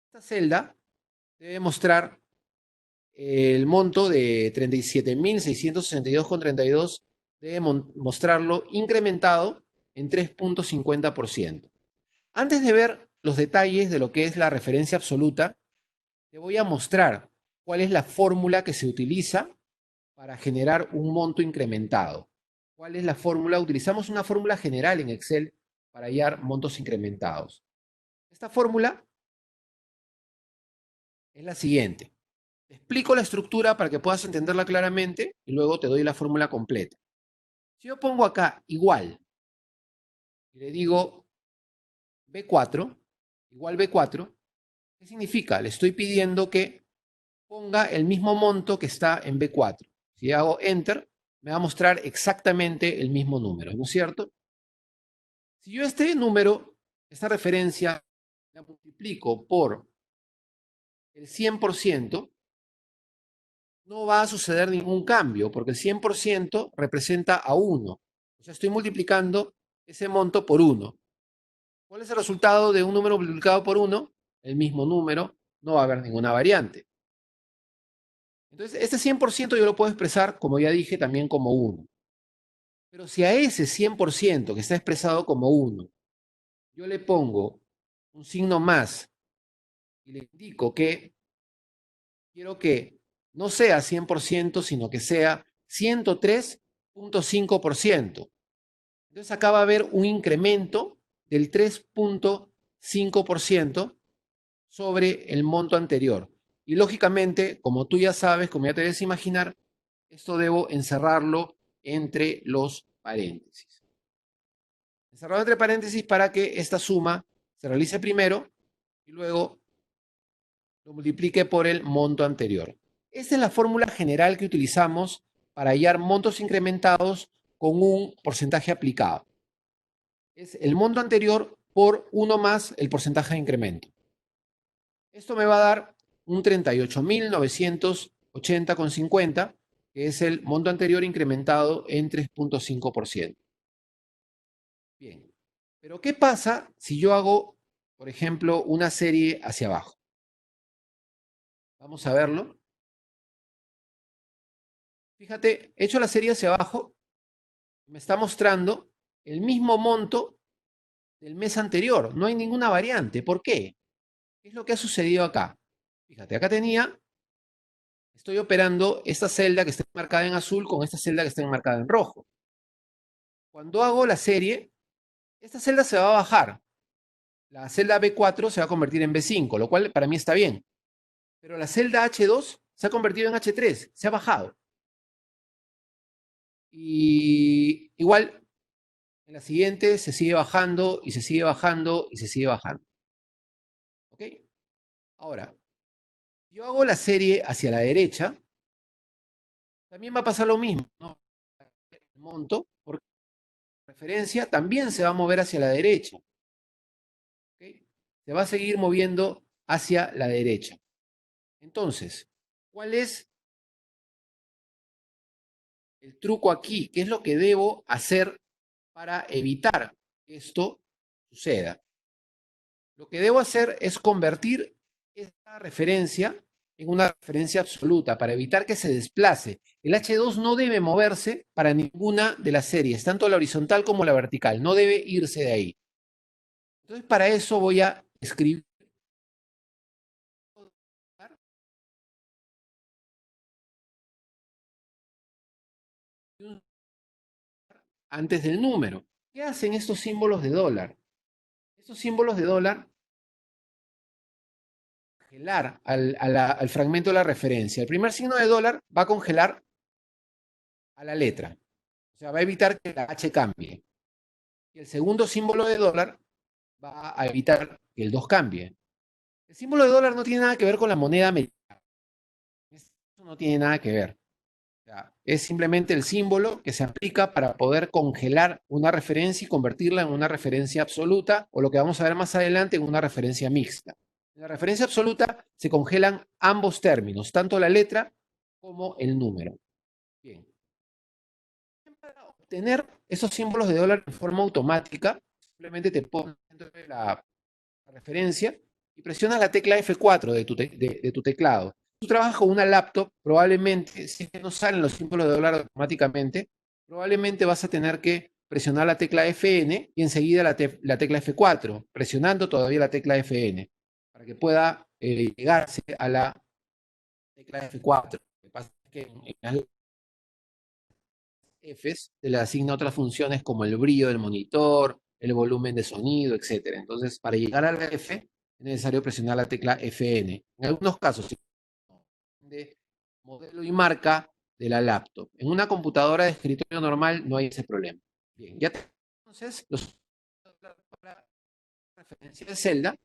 esta celda debe mostrar el monto de 37.662,32, debe mostrarlo incrementado en 3,50%. Antes de ver los detalles de lo que es la referencia absoluta, te voy a mostrar cuál es la fórmula que se utiliza para generar un monto incrementado. ¿Cuál es la fórmula? Utilizamos una fórmula general en Excel para hallar montos incrementados. Esta fórmula es la siguiente. Te explico la estructura para que puedas entenderla claramente y luego te doy la fórmula completa. Si yo pongo acá igual y le digo B4, igual B4, ¿qué significa? Le estoy pidiendo que ponga el mismo monto que está en B4. Si hago Enter, me va a mostrar exactamente el mismo número, ¿no es cierto? Si yo este número, esta referencia, la multiplico por el 100%, no va a suceder ningún cambio, porque el 100% representa a 1. O sea, estoy multiplicando ese monto por 1. ¿Cuál es el resultado de un número multiplicado por 1? El mismo número, no va a haber ninguna variante. Entonces, este 100% yo lo puedo expresar, como ya dije, también como 1. Pero si a ese 100% que está expresado como 1, yo le pongo un signo más y le indico que quiero que no sea 100%, sino que sea 103,5%. Entonces acá va a haber un incremento del 3,5% sobre el monto anterior. Y lógicamente, como tú ya sabes, como ya te debes imaginar, esto debo encerrarlo entre los paréntesis. Encerrado entre paréntesis para que esta suma se realice primero y luego lo multiplique por el monto anterior. Esta es la fórmula general que utilizamos para hallar montos incrementados con un porcentaje aplicado. Es el monto anterior por 1 más el porcentaje de incremento. Esto me va a dar un 38.980,50, que es el monto anterior incrementado en 3,5%. Bien, pero ¿qué pasa si yo hago, por ejemplo, una serie hacia abajo? Vamos a verlo. Fíjate, he hecho la serie hacia abajo, me está mostrando el mismo monto del mes anterior. No hay ninguna variante. ¿Por qué? ¿Qué es lo que ha sucedido acá? Fíjate, acá estoy operando esta celda que está marcada en azul con esta celda que está marcada en rojo. Cuando hago la serie, esta celda se va a bajar. La celda B4 se va a convertir en B5, lo cual para mí está bien. Pero la celda H2 se ha convertido en H3, se ha bajado. Y igual, en la siguiente se sigue bajando y se sigue bajando y se sigue bajando. ¿Ok? Ahora, yo hago la serie hacia la derecha, también va a pasar lo mismo, ¿no? El monto, por referencia, también se va a mover hacia la derecha. ¿Ok? Se va a seguir moviendo hacia la derecha. Entonces, ¿cuál es el truco aquí? ¿Qué es lo que debo hacer para evitar que esto suceda? Lo que debo hacer es convertir esta referencia en una referencia absoluta para evitar que se desplace. El H2 no debe moverse para ninguna de las series, tanto la horizontal como la vertical, no debe irse de ahí. Entonces, para eso voy a escribir antes del número. ¿Qué hacen estos símbolos de dólar? Estos símbolos de dólar congelar al fragmento de la referencia. El primer signo de dólar va a congelar a la letra. O sea, va a evitar que la H cambie. Y el segundo símbolo de dólar va a evitar que el 2 cambie. El símbolo de dólar no tiene nada que ver con la moneda americana. Eso no tiene nada que ver. O sea, es simplemente el símbolo que se aplica para poder congelar una referencia y convertirla en una referencia absoluta, o lo que vamos a ver más adelante, en una referencia mixta. En la referencia absoluta se congelan ambos términos, tanto la letra como el número. Bien. Para obtener esos símbolos de dólar de forma automática, simplemente te pones dentro de la referencia y presionas la tecla F4 de tu teclado. Si tú trabajas con una laptop, probablemente, si es que no salen los símbolos de dólar automáticamente, probablemente vas a tener que presionar la tecla Fn y enseguida la tecla F4, presionando todavía la tecla Fn, para que pueda llegarse a la tecla F4. Lo que pasa es que en las Fs se le asigna otras funciones como el brillo del monitor, el volumen de sonido, etcétera. Entonces, para llegar a la F, es necesario presionar la tecla Fn. En algunos casos, de modelo y marca de la laptop. En una computadora de escritorio normal no hay ese problema. Bien, ya entonces los referencia de celda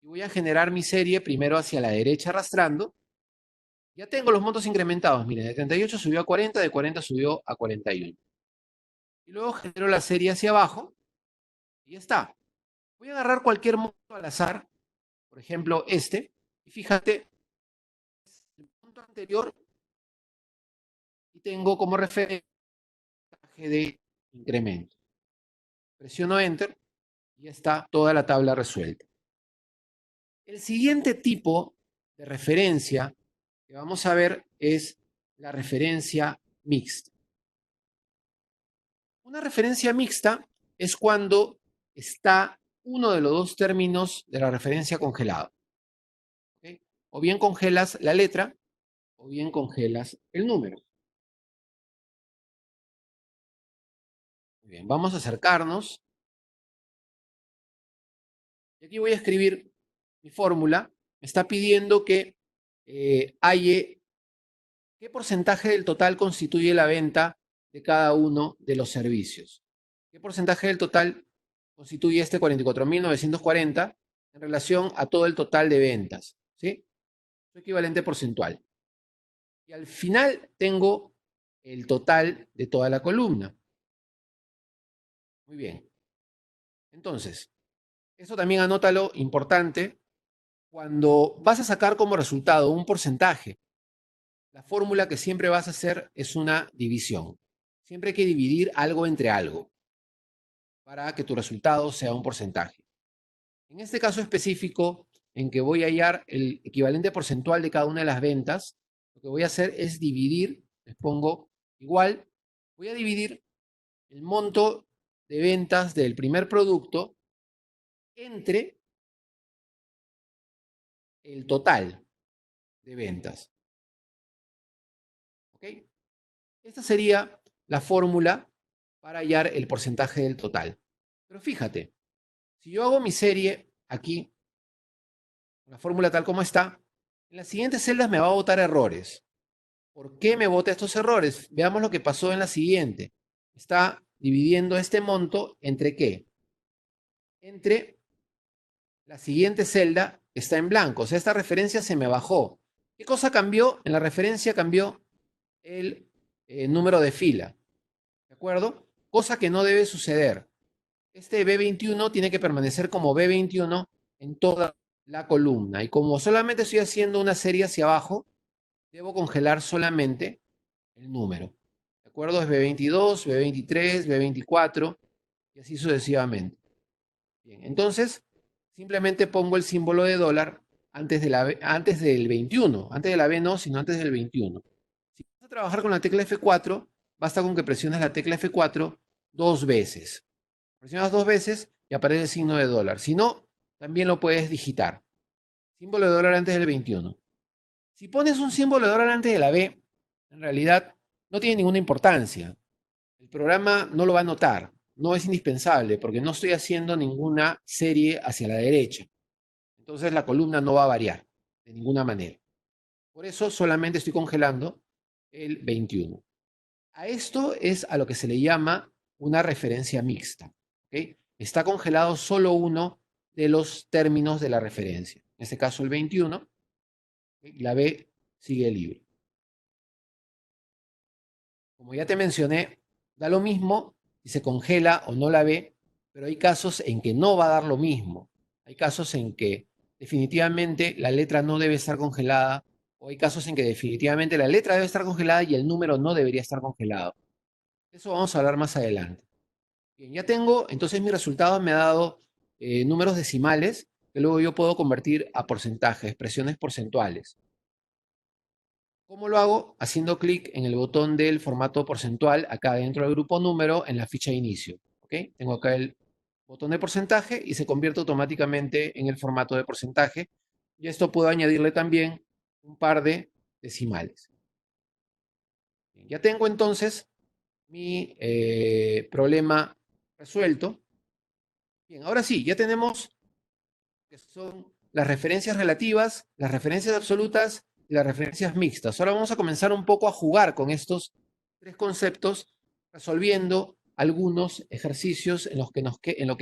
y voy a generar mi serie primero hacia la derecha arrastrando. Ya tengo los montos incrementados. Miren, de 38 subió a 40, de 40 subió a 41. Y luego genero la serie hacia abajo y ya está. Voy a agarrar cualquier monto al azar, por ejemplo este, y fíjate, el monto anterior y tengo como referencia de incremento. Presiono Enter y ya está toda la tabla resuelta. El siguiente tipo de referencia que vamos a ver es la referencia mixta. Una referencia mixta es cuando está uno de los dos términos de la referencia congelado. ¿Okay? O bien congelas la letra o bien congelas el número. Muy bien, vamos a acercarnos. Y aquí voy a escribir mi fórmula. Me está pidiendo que halle qué porcentaje del total constituye la venta de cada uno de los servicios. ¿Qué porcentaje del total constituye este 44.940 en relación a todo el total de ventas? ¿Sí? Su equivalente porcentual. Y al final tengo el total de toda la columna. Muy bien. Entonces, eso también anótalo, importante, cuando vas a sacar como resultado un porcentaje, la fórmula que siempre vas a hacer es una división. Siempre hay que dividir algo entre algo para que tu resultado sea un porcentaje. En este caso específico, en que voy a hallar el equivalente porcentual de cada una de las ventas, lo que voy a hacer es dividir les pongo igual, voy a dividir el monto de ventas del primer producto entre el total de ventas. ¿Ok? Esta sería la fórmula para hallar el porcentaje del total. Pero fíjate, si yo hago mi serie aquí, la fórmula tal como está, en las siguientes celdas me va a botar errores. ¿Por qué me bota estos errores? Veamos lo que pasó en la siguiente. Está dividiendo este monto entre ¿qué? Entre la siguiente celda está en blanco. O sea, esta referencia se me bajó. ¿Qué cosa cambió? En la referencia cambió el número de fila. ¿De acuerdo? Cosa que no debe suceder. Este B21 tiene que permanecer como B21 en toda la columna. Y como solamente estoy haciendo una serie hacia abajo, debo congelar solamente el número. ¿De acuerdo? Es B22, B23, B24 y así sucesivamente. Bien, entonces simplemente pongo el símbolo de dólar antes del 21. Antes de la B no, sino antes del 21. Si vas a trabajar con la tecla F4, basta con que presiones la tecla F4 dos veces. Presionas dos veces y aparece el signo de dólar. Si no, también lo puedes digitar. Símbolo de dólar antes del 21. Si pones un símbolo de dólar antes de la B, en realidad no tiene ninguna importancia. El programa no lo va a notar. No es indispensable porque no estoy haciendo ninguna serie hacia la derecha. Entonces la columna no va a variar de ninguna manera. Por eso solamente estoy congelando el 21. A esto es a lo que se le llama una referencia mixta. ¿Ok? Está congelado solo uno de los términos de la referencia. En este caso el 21. ¿Ok? La B sigue libre. Como ya te mencioné, da lo mismo si se congela o no la B, pero hay casos en que no va a dar lo mismo. Hay casos en que definitivamente la letra no debe estar congelada, o hay casos en que definitivamente la letra debe estar congelada y el número no debería estar congelado. Eso vamos a hablar más adelante. Bien, ya tengo, entonces mi resultado me ha dado números decimales que luego yo puedo convertir a porcentajes, expresiones porcentuales. ¿Cómo lo hago? Haciendo clic en el botón del formato porcentual acá dentro del grupo número en la ficha de inicio. ¿Ok? Tengo acá el botón de porcentaje y se convierte automáticamente en el formato de porcentaje. Y esto puedo añadirle también un par de decimales. Bien, ya tengo entonces mi problema resuelto. Bien, ahora sí, ya tenemos que son las referencias relativas, las referencias absolutas y las referencias mixtas. Ahora vamos a comenzar un poco a jugar con estos tres conceptos, resolviendo algunos ejercicios en lo que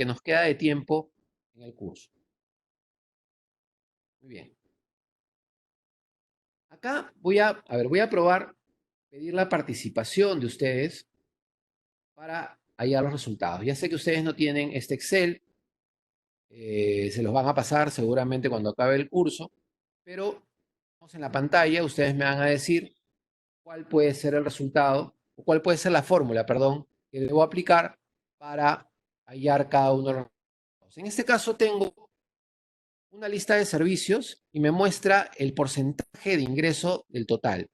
nos queda de tiempo en el curso. Muy bien. Acá voy a probar pedir la participación de ustedes para hallar los resultados. Ya sé que ustedes no tienen este Excel, se los van a pasar seguramente cuando acabe el curso, pero en la pantalla ustedes me van a decir cuál puede ser el resultado, o cuál puede ser la fórmula, perdón, que debo aplicar para hallar cada uno de los resultados. En este caso tengo una lista de servicios y me muestra el porcentaje de ingreso del total.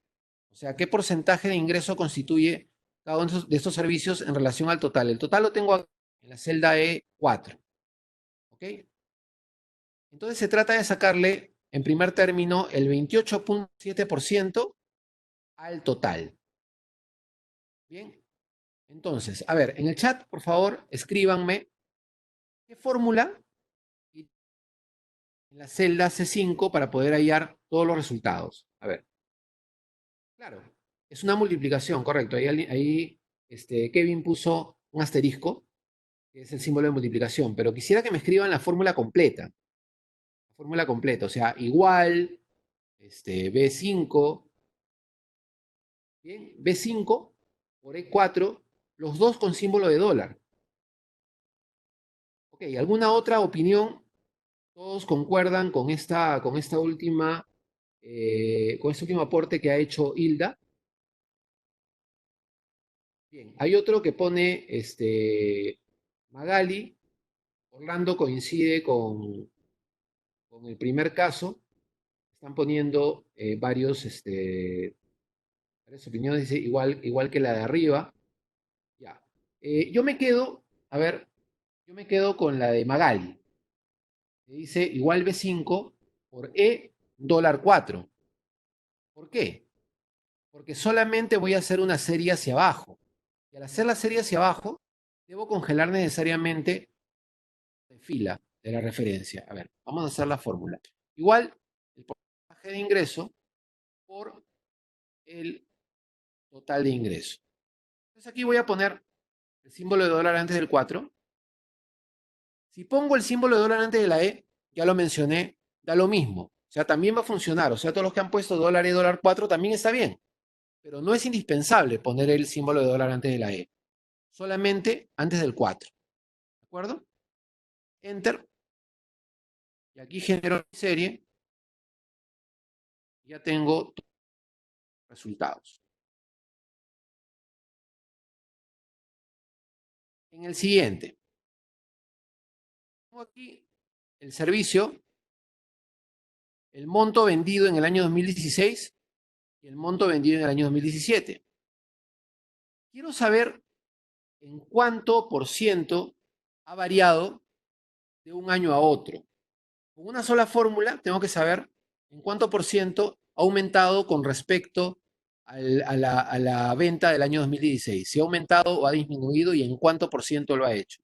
O sea, qué porcentaje de ingreso constituye cada uno de estos servicios en relación al total. El total lo tengo aquí en la celda E4. ¿Ok? Entonces se trata de sacarle, en primer término, el 28.7% al total. Bien, entonces, a ver, en el chat, por favor, escríbanme qué fórmula en la celda C5 para poder hallar todos los resultados. A ver, claro, es una multiplicación, correcto. Ahí Kevin puso un asterisco, que es el símbolo de multiplicación, pero quisiera que me escriban la fórmula completa. La fórmula completa, o sea, igual, B5, bien, B5 por E4, los dos con símbolo de dólar. Ok, ¿alguna otra opinión? ¿Todos concuerdan con este último aporte que ha hecho Hilda? Bien, hay otro que pone Magali. Orlando coincide con el primer caso. Están poniendo varios Su opinión dice igual que la de arriba. Ya. Yo me quedo, a ver, yo me quedo con la de Magali, que dice igual B5 por E dólar 4. ¿Por qué? Porque solamente voy a hacer una serie hacia abajo. Y al hacer la serie hacia abajo, debo congelar necesariamente de fila de la referencia. A ver, vamos a hacer la fórmula. Igual el porcentaje de ingreso por el total de ingreso. Entonces aquí voy a poner el símbolo de dólar antes del 4. Si pongo el símbolo de dólar antes de la E, ya lo mencioné, da lo mismo. O sea, también va a funcionar. O sea, todos los que han puesto dólar E, dólar 4 también está bien. Pero no es indispensable poner el símbolo de dólar antes de la E. Solamente antes del 4. ¿De acuerdo? Enter. Y aquí genero mi serie. Ya tengo resultados. En el siguiente, tengo aquí el servicio, el monto vendido en el año 2016 y el monto vendido en el año 2017. Quiero saber en cuánto por ciento ha variado de un año a otro. Con una sola fórmula tengo que saber en cuánto por ciento ha aumentado con respecto a la venta del año 2016. Si ha aumentado o ha disminuido y en cuánto por ciento lo ha hecho.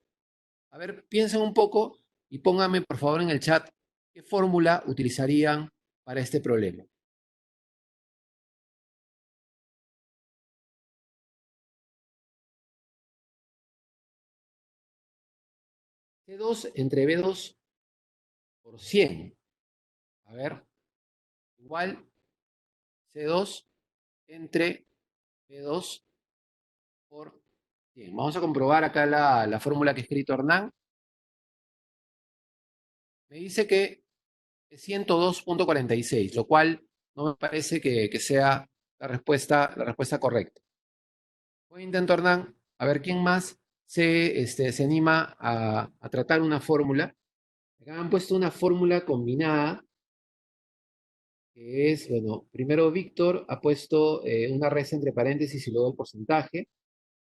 A ver, piensen un poco y pónganme por favor en el chat qué fórmula utilizarían para este problema. C2 entre B2 por 100. A ver, igual C2 entre B2 por 100. Vamos a comprobar acá la fórmula que ha escrito Hernán. Me dice que es 102.46, lo cual no me parece que sea la respuesta correcta. Voy a intentar, Hernán, a ver quién más se anima a tratar una fórmula. Acá me han puesto una fórmula combinada, que es, bueno, primero Víctor ha puesto una resta entre paréntesis y luego el porcentaje.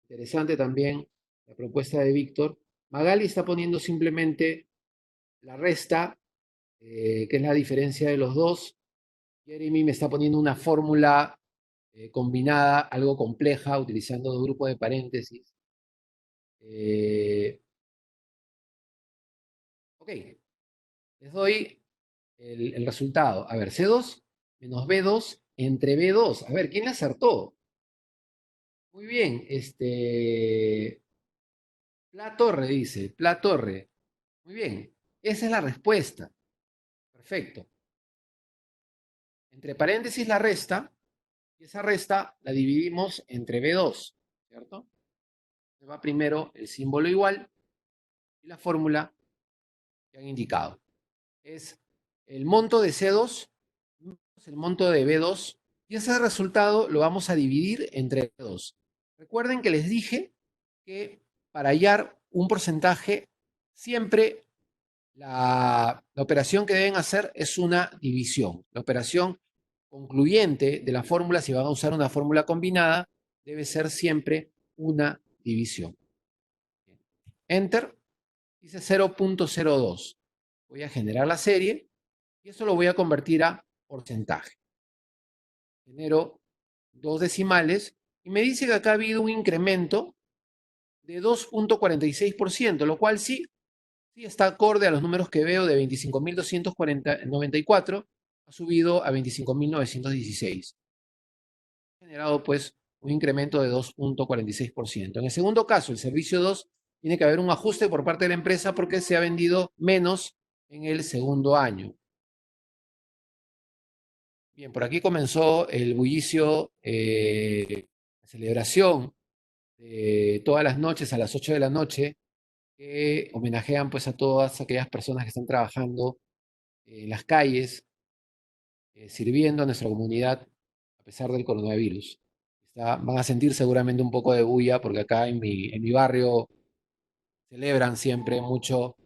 Interesante también la propuesta de Víctor. Magali está poniendo simplemente la resta, que es la diferencia de los dos. Jeremy me está poniendo una fórmula combinada, algo compleja, utilizando dos grupos de paréntesis. Ok, les doy el resultado. A ver, C2 menos B2 entre B2. A ver, ¿quién le acertó? Muy bien, Pla Torre dice, Pla Torre. Muy bien, esa es la respuesta. Perfecto. Entre paréntesis la resta, y esa resta la dividimos entre B2, ¿cierto? Va primero el símbolo igual y la fórmula que han indicado. Es el monto de C2 menos el monto de B2 y ese resultado lo vamos a dividir entre B2. Recuerden que les dije que para hallar un porcentaje siempre la operación que deben hacer es una división. La operación concluyente de la fórmula, si van a usar una fórmula combinada, debe ser siempre una división. Enter, dice 0.02. Voy a generar la serie y eso lo voy a convertir a porcentaje. Genero dos decimales y me dice que acá ha habido un incremento de 2.46%, lo cual sí está acorde a los números que veo de 25.294, ha subido a 25.916. Ha generado pues un incremento de 2.46%. En el segundo caso, el servicio 2, tiene que haber un ajuste por parte de la empresa porque se ha vendido menos en el segundo año. Bien, por aquí comenzó el bullicio, la celebración de todas las noches a las 8 de la noche, que homenajean pues a todas aquellas personas que están trabajando en las calles, sirviendo a nuestra comunidad a pesar del coronavirus. Van a sentir seguramente un poco de bulla porque acá en mi barrio celebran siempre mucho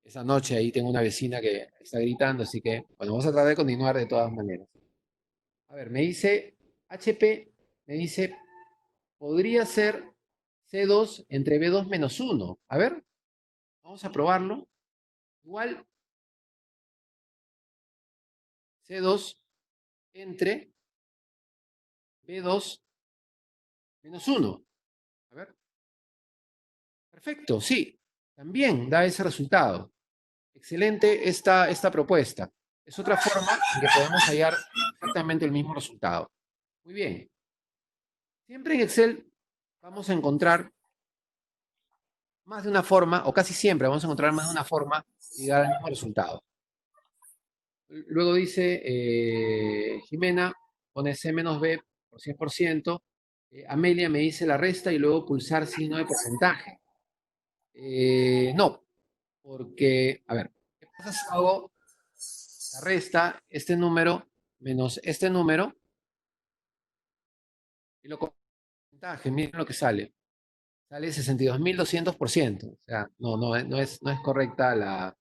esa noche. Ahí tengo una vecina que está gritando, así que bueno, vamos a tratar de continuar de todas maneras. A ver, me dice HP me dice, podría ser C2 entre B2 menos 1. A ver, vamos a probarlo. Igual C2 entre B2 menos 1. A ver, perfecto, sí, también da ese resultado. Excelente esta propuesta. Es otra forma en que podemos hallar exactamente el mismo resultado. Muy bien. Siempre en Excel vamos a encontrar más de una forma, o casi siempre vamos a encontrar más de una forma de llegar al mismo resultado. Luego dice Jimena, pone C menos B por 100%. Amelia me dice la resta y luego pulsar signo de porcentaje. No, porque, a ver, ¿qué pasa si hago la resta, este número menos este número y lo porcentaje? Miren lo que sale. Sale 62.200%. O sea, no es correcta la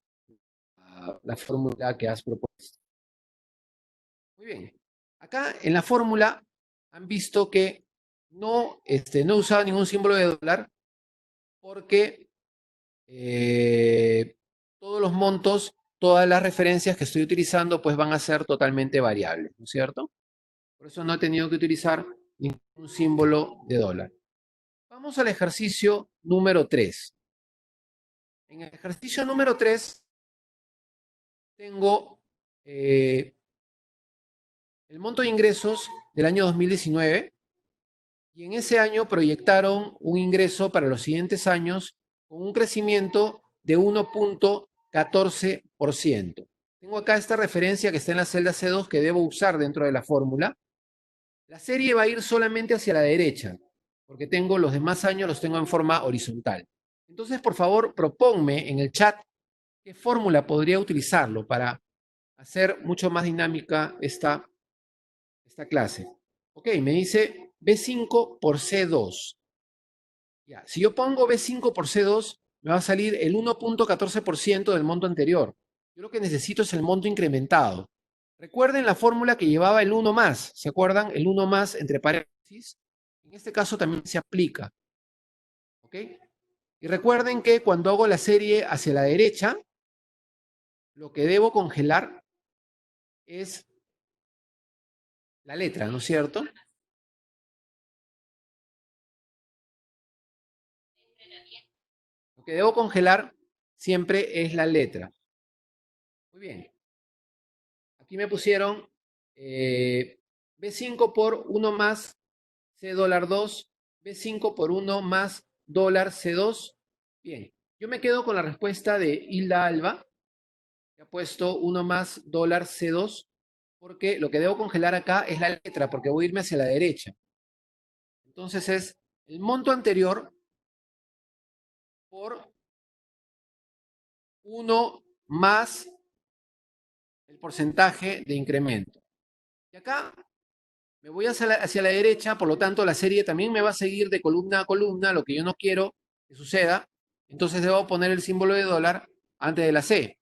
fórmula que has propuesto. Muy bien. Acá en la fórmula han visto que no he usado ningún símbolo de dólar porque todos los montos, todas las referencias que estoy utilizando, pues van a ser totalmente variables, ¿no es cierto? Por eso no he tenido que utilizar ningún símbolo de dólar. Vamos al ejercicio número 3. En el ejercicio número 3 tengo el monto de ingresos del año 2019 y en ese año proyectaron un ingreso para los siguientes años con un crecimiento de 1.14%. Tengo acá esta referencia que está en la celda C2 que debo usar dentro de la fórmula. La serie va a ir solamente hacia la derecha, porque tengo los demás años, los tengo en forma horizontal. Entonces, por favor, proponme en el chat qué fórmula podría utilizarlo para hacer mucho más dinámica esta clase. Ok, me dice B5 por C2. Ya, si yo pongo B5 por C2, me va a salir el 1.14% del monto anterior. Yo lo que necesito es el monto incrementado. Recuerden la fórmula que llevaba el 1 más. ¿Se acuerdan? El 1 más entre paréntesis. En este caso también se aplica. ¿Ok? Y recuerden que cuando hago la serie hacia la derecha, lo que debo congelar es la letra, ¿no es cierto? Lo que debo congelar siempre es la letra. Muy bien. Aquí me pusieron B5 por 1 más C dólar 2, B5 por 1 más dólar C2. Bien, yo me quedo con la respuesta de Hilda Alba, que ha puesto 1 más dólar C2, porque lo que debo congelar acá es la letra, porque voy a irme hacia la derecha. Entonces es el monto anterior por 1 más el porcentaje de incremento. Y acá me voy hacia la derecha, por lo tanto la serie también me va a seguir de columna a columna, lo que yo no quiero que suceda. Entonces debo poner el símbolo de dólar antes de la C.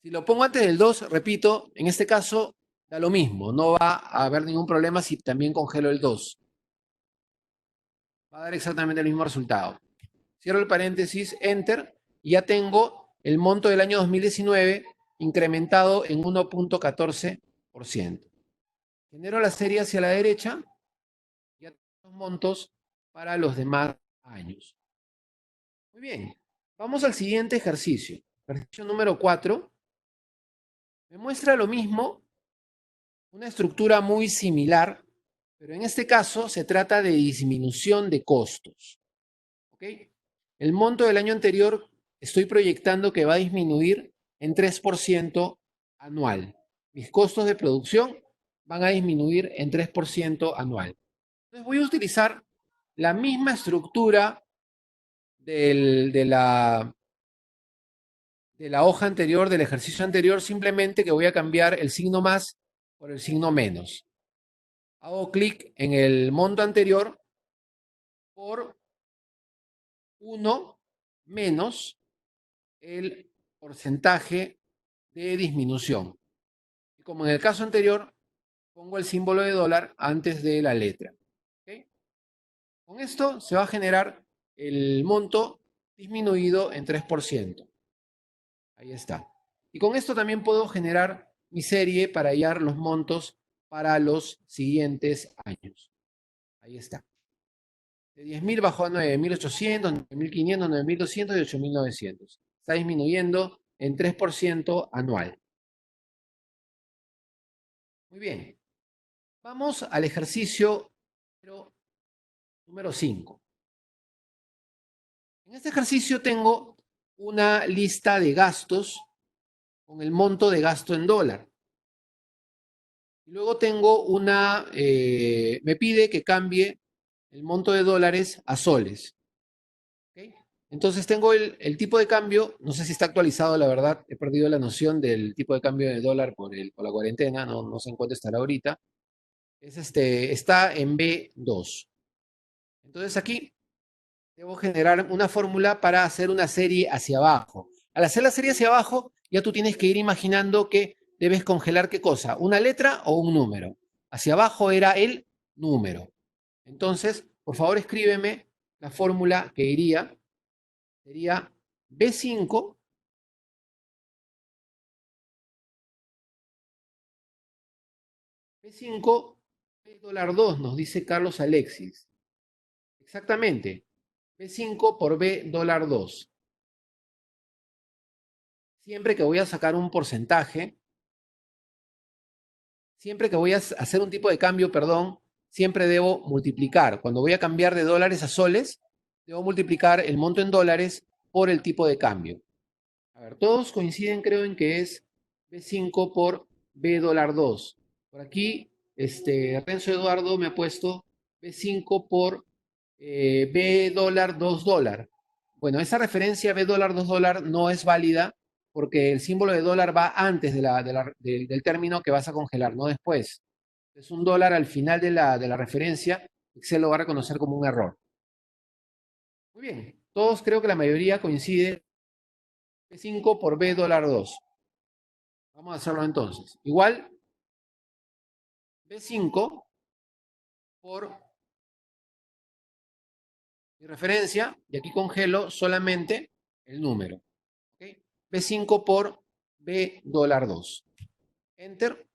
Si lo pongo antes del 2, repito, en este caso da lo mismo, no va a haber ningún problema si también congelo el 2. Va a dar exactamente el mismo resultado. Cierro el paréntesis, enter, y ya tengo el monto del año 2019 incrementado en 1.14%. Genero la serie hacia la derecha, ya tengo los montos para los demás años. Muy bien, vamos al siguiente ejercicio. Ejercicio número 4. Me muestra lo mismo, una estructura muy similar, pero en este caso se trata de disminución de costos. ¿Ok? El monto del año anterior estoy proyectando que va a disminuir en 3% anual. Mis costos de producción van a disminuir en 3% anual. Entonces voy a utilizar la misma estructura de la hoja anterior, del ejercicio anterior, simplemente que voy a cambiar el signo más por el signo menos. Hago clic en el monto anterior por 1 menos el porcentaje de disminución. Y como en el caso anterior, pongo el símbolo de dólar antes de la letra. ¿Ok? Con esto se va a generar el monto disminuido en 3%. Ahí está. Y con esto también puedo generar mi serie para hallar los montos para los siguientes años. Ahí está. De 10.000 bajó a 9.800, 9.500, 9.200 y 8.900. Está disminuyendo en 3% anual. Muy bien. Vamos al ejercicio número 5. En este ejercicio tengo una lista de gastos con el monto de gasto en dólar. Y luego tengo me pide que cambie el monto de dólares a soles. ¿Ok? Entonces tengo el tipo de cambio, no sé si está actualizado, la verdad, he perdido la noción del tipo de cambio de dólar por la cuarentena, no sé en cuánto estará ahorita. Está en B2. Entonces aquí debo generar una fórmula para hacer una serie hacia abajo. Al hacer la serie hacia abajo, ya tú tienes que ir imaginando que debes congelar qué cosa, una letra o un número. Hacia abajo era el número. Entonces, por favor, escríbeme la fórmula que sería B5, B5, B dólar 2, nos dice Carlos Alexis. Exactamente, B5 por B dólar 2. Siempre que voy a sacar un porcentaje, siempre que voy a hacer un tipo de cambio, perdón, siempre debo multiplicar. Cuando voy a cambiar de dólares a soles, debo multiplicar el monto en dólares por el tipo de cambio. A ver, todos coinciden, creo, en que es B5 por B dólar 2. Por aquí, Renzo Eduardo me ha puesto B5 por B dólar 2 dólar. Bueno, esa referencia B dólar 2 dólar no es válida porque el símbolo de dólar va antes del término que vas a congelar, no después. Es un dólar al final de la referencia, Excel lo va a reconocer como un error. Muy bien, todos creo que la mayoría coincide B5 por B dólar 2. Vamos a hacerlo entonces. Igual B5 por mi referencia, y aquí congelo solamente el número. ¿Ok? B5 por B dólar 2. Enter.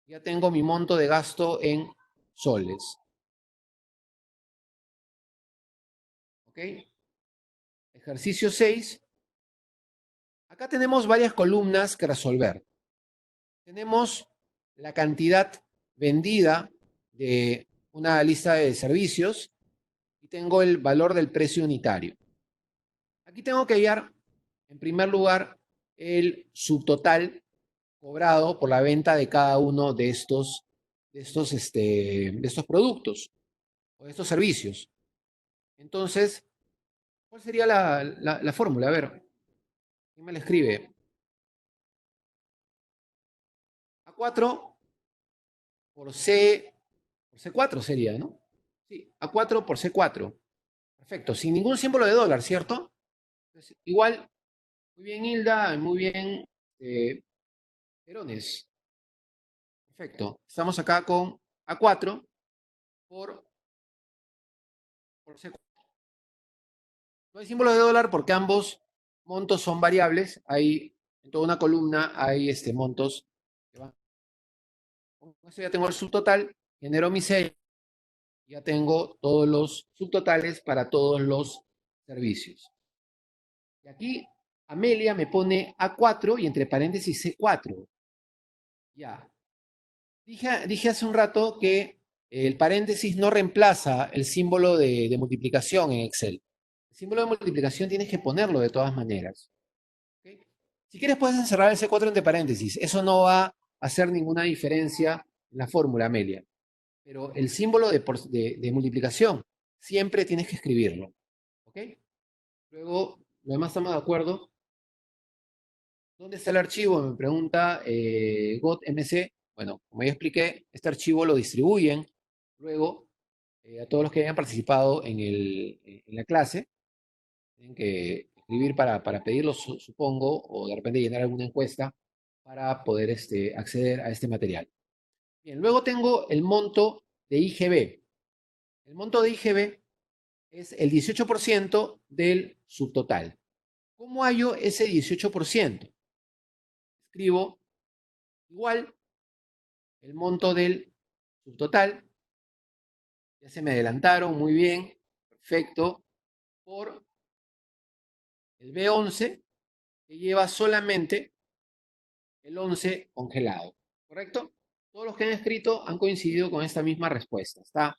Ya tengo mi monto de gasto en soles. ¿Ok? Ejercicio 6. Acá tenemos varias columnas que resolver. Tenemos la cantidad vendida de una lista de servicios y tengo el valor del precio unitario. Aquí tengo que hallar, en primer lugar, el subtotal cobrado por la venta de cada uno de estos productos o de estos servicios. Entonces, ¿cuál sería la fórmula? A ver, ¿quién me la escribe? A4 por C4 sería, ¿no? Sí, A4 por C4. Perfecto, sin ningún símbolo de dólar, ¿cierto? Entonces, igual, muy bien Hilda, muy bien Perones. Perfecto. Estamos acá con A4 por, C4. No hay símbolo de dólar porque ambos montos son variables. Hay en toda una columna hay montos que van. Con esto ya tengo el subtotal, genero mi serie, ya tengo todos los subtotales para todos los servicios. Y aquí Amelia me pone A4 y entre paréntesis C4. Ya. Dije hace un rato que el paréntesis no reemplaza el símbolo de multiplicación en Excel. El símbolo de multiplicación tienes que ponerlo de todas maneras. ¿Ok? Si quieres puedes encerrar el C4 entre paréntesis. Eso no va a hacer ninguna diferencia en la fórmula, Amelia. Pero el símbolo de multiplicación siempre tienes que escribirlo. ¿Ok? Luego, lo demás estamos de acuerdo. ¿Dónde está el archivo? Me pregunta GotMC. Bueno, como ya expliqué, este archivo lo distribuyen luego a todos los que hayan participado en la clase. Tienen que escribir para pedirlo, supongo, o de repente llenar alguna encuesta para poder acceder a este material. Bien, luego tengo el monto de IGB. El monto de IGB es el 18% del subtotal. ¿Cómo hallo ese 18%? Escribo igual el monto del subtotal. Ya se me adelantaron, muy bien, perfecto, por el B11, que lleva solamente el 11 congelado, ¿correcto? Todos los que han escrito han coincidido con esta misma respuesta. Está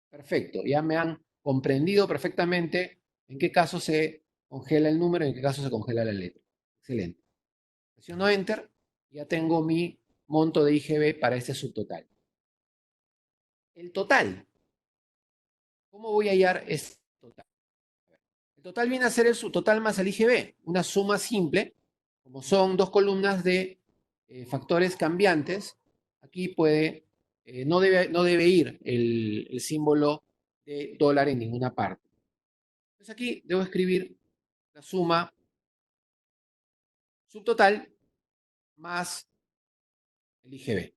perfecto, ya me han comprendido perfectamente en qué caso se congela el número y en qué caso se congela la letra. Excelente. Presiono Enter, ya tengo mi monto de IGB para este subtotal. El total. ¿Cómo voy a hallar este total? El total viene a ser el subtotal más el IGB, una suma simple, como son dos columnas de factores cambiantes. Aquí no debe ir el símbolo de dólar en ninguna parte. Entonces aquí debo escribir la suma subtotal más el IGB.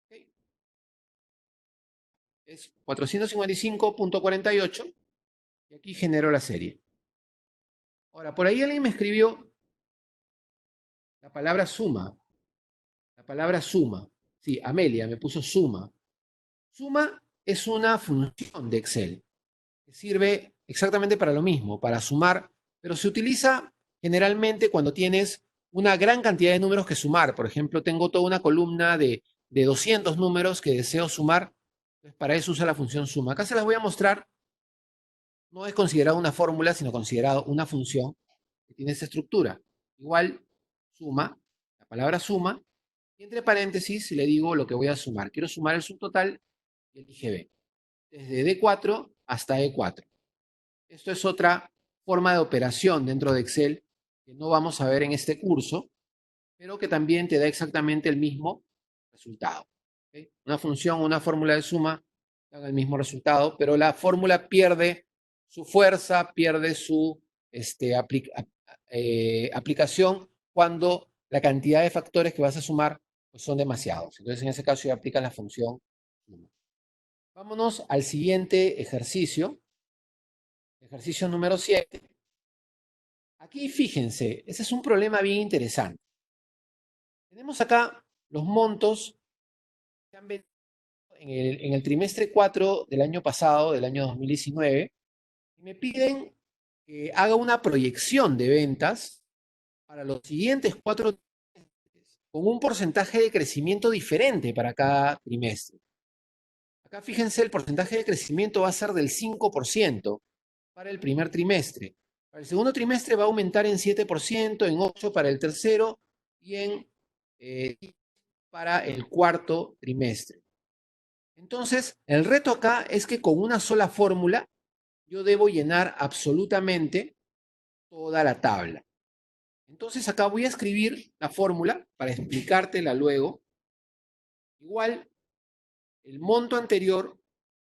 ¿Okay? Es 455.48 y aquí genero la serie. Ahora, por ahí alguien me escribió la palabra suma. La palabra suma. Sí, Amelia me puso suma. Suma es una función de Excel que sirve exactamente para lo mismo, para sumar, pero se utiliza generalmente cuando tienes una gran cantidad de números que sumar. Por ejemplo, tengo toda una columna de 200 números que deseo sumar. Entonces, para eso usa la función suma. Acá se las voy a mostrar. No es considerado una fórmula, sino considerado una función que tiene esa estructura. Igual, suma, la palabra suma, y entre paréntesis le digo lo que voy a sumar. Quiero sumar el subtotal y el IGB, desde D4 hasta E4. Esto es otra forma de operación dentro de Excel que no vamos a ver en este curso, pero que también te da exactamente el mismo resultado. ¿Okay? Una función, una fórmula de suma dan el mismo resultado, pero la fórmula pierde su fuerza, pierde su aplicación cuando la cantidad de factores que vas a sumar pues, son demasiados. Entonces, en ese caso, ya aplicas la función suma. Vámonos al siguiente ejercicio, ejercicio número 7. Aquí fíjense, ese es un problema bien interesante. Tenemos acá los montos que han vendido en el trimestre 4 del año pasado, del año 2019, y me piden que haga una proyección de ventas para los siguientes 4 trimestres, con un porcentaje de crecimiento diferente para cada trimestre. Acá fíjense, el porcentaje de crecimiento va a ser del 5% para el primer trimestre. Para el segundo trimestre va a aumentar en 7%, en 8% para el tercero y en para el cuarto trimestre. Entonces, el reto acá es que con una sola fórmula yo debo llenar absolutamente toda la tabla. Entonces, acá voy a escribir la fórmula para explicártela luego. Igual el monto anterior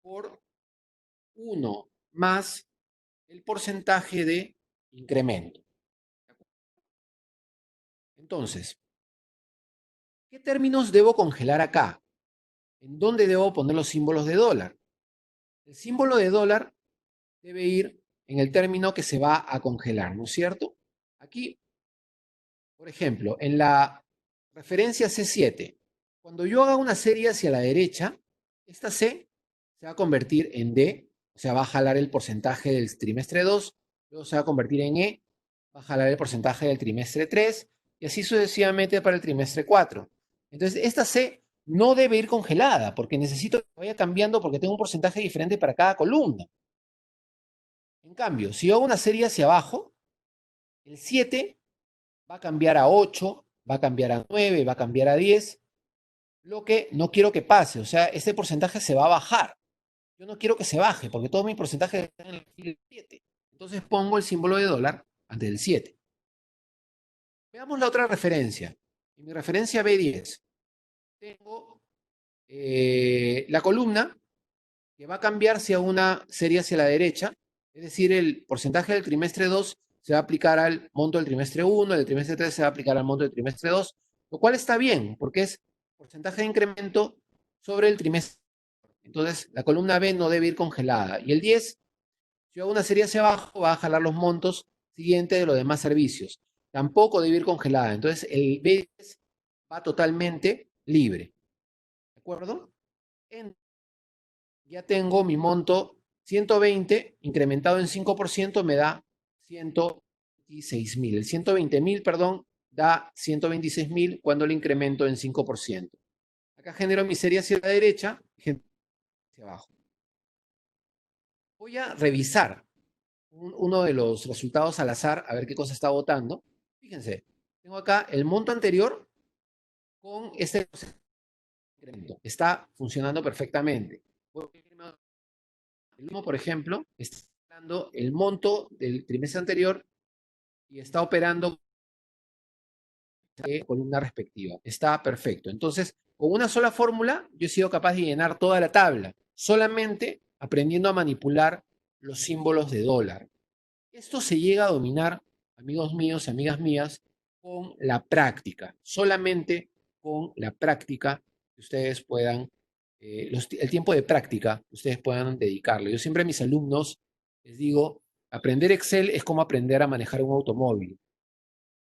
por 1 más el porcentaje de incremento. Entonces, ¿qué términos debo congelar acá? ¿En dónde debo poner los símbolos de dólar? El símbolo de dólar debe ir en el término que se va a congelar, ¿no es cierto? Aquí, por ejemplo, en la referencia C7, cuando yo haga una serie hacia la derecha, esta C se va a convertir en D, o sea, va a jalar el porcentaje del trimestre 2, luego se va a convertir en E, va a jalar el porcentaje del trimestre 3, y así sucesivamente para el trimestre 4. Entonces, esta C no debe ir congelada, porque necesito que vaya cambiando porque tengo un porcentaje diferente para cada columna. En cambio, si yo hago una serie hacia abajo, el 7 va a cambiar a 8, va a cambiar a 9, va a cambiar a 10, lo que no quiero que pase, o sea, este porcentaje se va a bajar. Yo no quiero que se baje, porque todo mi porcentaje está en el 7. Entonces pongo el símbolo de dólar antes del 7. Veamos la otra referencia. En mi referencia B10, tengo la columna que va a cambiarse a una serie hacia la derecha, es decir, el porcentaje del trimestre 2 se va a aplicar al monto del trimestre 1, el trimestre 3 se va a aplicar al monto del trimestre 2, lo cual está bien, porque es porcentaje de incremento sobre el trimestre. Entonces, la columna B no debe ir congelada. Y el 10, si hago una serie hacia abajo, va a jalar los montos siguientes de los demás servicios. Tampoco debe ir congelada. Entonces, el B10 va totalmente libre. ¿De acuerdo? Ya tengo mi monto 120 incrementado en 5% me da 126.000. El 120.000, perdón, da 126.000 cuando lo incremento en 5%. Acá genero mi serie hacia la derecha, hacia abajo. Voy a revisar uno de los resultados al azar, a ver qué cosa está votando. Fíjense, tengo acá el monto anterior con este incremento. Está funcionando perfectamente. El 1, por ejemplo, está dando el monto del trimestre anterior y está operando con una respectiva. Está perfecto. Entonces, con una sola fórmula, yo he sido capaz de llenar toda la tabla, solamente aprendiendo a manipular los símbolos de dólar. Esto se llega a dominar, amigos míos y amigas mías, con la práctica, solamente con la práctica que ustedes puedan, el tiempo de práctica que ustedes puedan dedicarlo. Yo siempre a mis alumnos les digo, aprender Excel es como aprender a manejar un automóvil,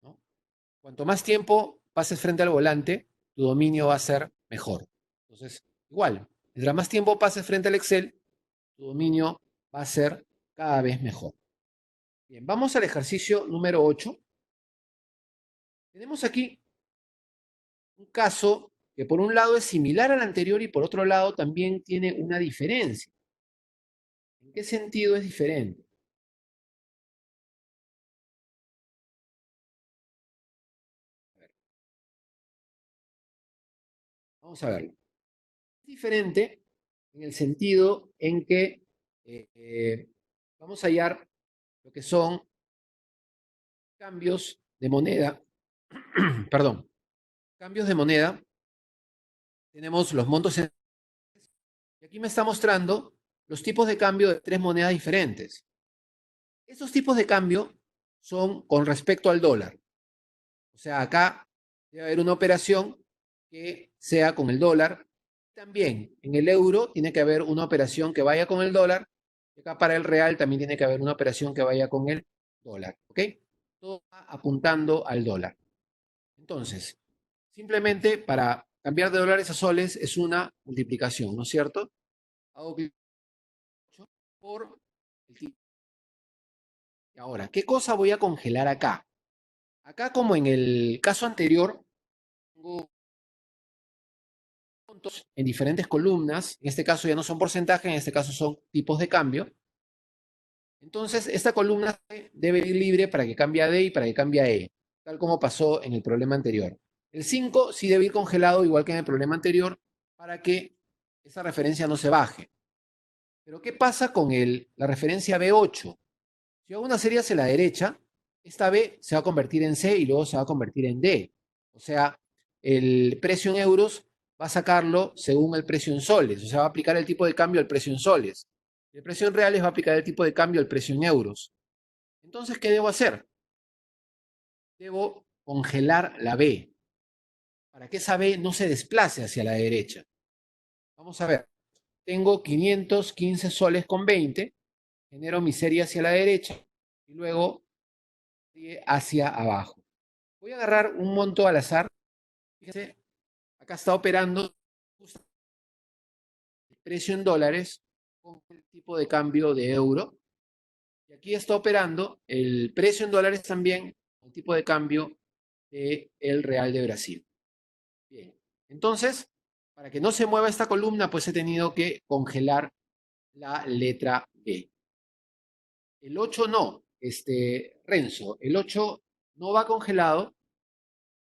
¿no? Cuanto más tiempo pases frente al volante, tu dominio va a ser mejor. Entonces, igual, mientras más tiempo pases frente al Excel, tu dominio va a ser cada vez mejor. Bien, vamos al ejercicio número 8. Tenemos aquí un caso que por un lado es similar al anterior y por otro lado también tiene una diferencia. ¿En qué sentido es diferente? A ver, vamos a verlo. Es diferente en el sentido en que vamos a hallar lo que son cambios de moneda, perdón, cambios de moneda. Tenemos los montos y aquí me está mostrando los tipos de cambio de tres monedas diferentes. Estos tipos de cambio son con respecto al dólar. O sea, acá debe haber una operación que sea con el dólar. También en el euro tiene que haber una operación que vaya con el dólar. Y acá para el real también tiene que haber una operación que vaya con el dólar. ¿Ok? Todo va apuntando al dólar. Entonces, simplemente para cambiar de dólares a soles es una multiplicación, ¿no es cierto? Hago clic por el tipo. Y ahora, ¿qué cosa voy a congelar acá? Acá, como en el caso anterior, tengo puntos en diferentes columnas. En este caso ya no son porcentajes, en este caso son tipos de cambio. Entonces, esta columna debe ir libre para que cambie a D y para que cambie a E, tal como pasó en el problema anterior. El 5 sí debe ir congelado, igual que en el problema anterior, para que esa referencia no se baje. Pero ¿qué pasa con la referencia B8? Si hago una serie hacia la derecha, esta B se va a convertir en C y luego se va a convertir en D. O sea, el precio en euros va a sacarlo según el precio en soles. O sea, va a aplicar el tipo de cambio al precio en soles. El precio en reales va a aplicar el tipo de cambio al precio en euros. Entonces, ¿qué debo hacer? Debo congelar la B para que esa B no se desplace hacia la derecha. Vamos a ver. Tengo 515 soles con 20. Genero mi serie hacia la derecha y luego hacia abajo. Voy a agarrar un monto al azar. Fíjense, acá está operando el precio en dólares con el tipo de cambio de euro. Y aquí está operando el precio en dólares también con el tipo de cambio del Real de Brasil. Bien, entonces, para que no se mueva esta columna, pues he tenido que congelar la letra B. El 8 no, Renzo, el 8 no va congelado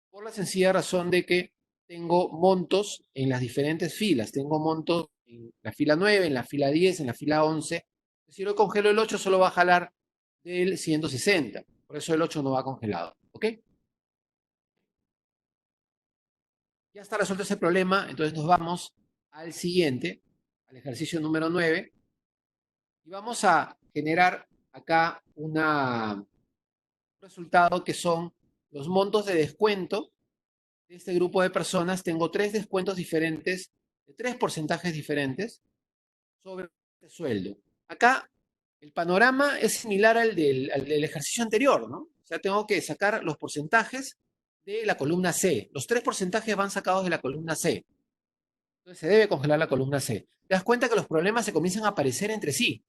por la sencilla razón de que tengo montos en las diferentes filas. Tengo montos en la fila 9, en la fila 10, en la fila 11. Si yo congelo el 8, solo va a jalar del 160. Por eso el 8 no va congelado. ¿Ok? Ya está resuelto ese problema. Entonces nos vamos al siguiente, al ejercicio número 9. Y vamos a generar acá un resultado que son los montos de descuento de este grupo de personas tengo tres descuentos diferentes, de tres porcentajes diferentes sobre este sueldo. Acá el panorama es similar al del ejercicio anterior, ¿no? O sea, tengo que sacar los porcentajes de la columna C. Los tres porcentajes van sacados de la columna C. Entonces se debe congelar la columna C. Te das cuenta que los problemas se comienzan a aparecer entre sí,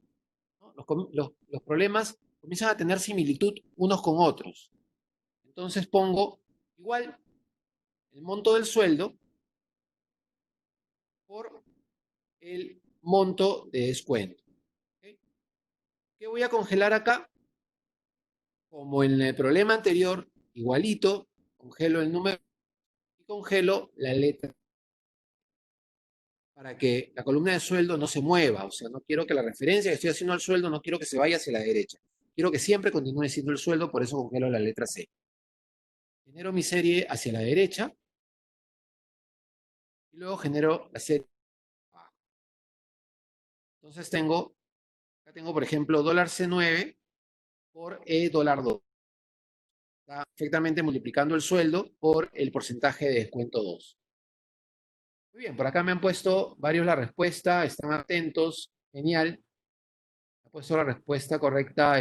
¿no? Los problemas comienzan a tener similitud unos con otros. Entonces pongo igual el monto del sueldo por el monto de descuento. ¿Ok? ¿Qué voy a congelar acá? Como en el problema anterior, igualito, congelo el número y congelo la letra para que la columna de sueldo no se mueva. O sea, no quiero que la referencia que estoy haciendo al sueldo, no quiero que se vaya hacia la derecha. Quiero que siempre continúe siendo el sueldo, por eso congelo la letra C. Genero mi serie hacia la derecha y luego genero la serie abajo. Entonces acá tengo por ejemplo dólar C9 por E dólar 2. Está perfectamente multiplicando el sueldo por el porcentaje de descuento 2. Muy bien, por acá me han puesto varios la respuesta, están atentos, genial. Ha puesto la respuesta correcta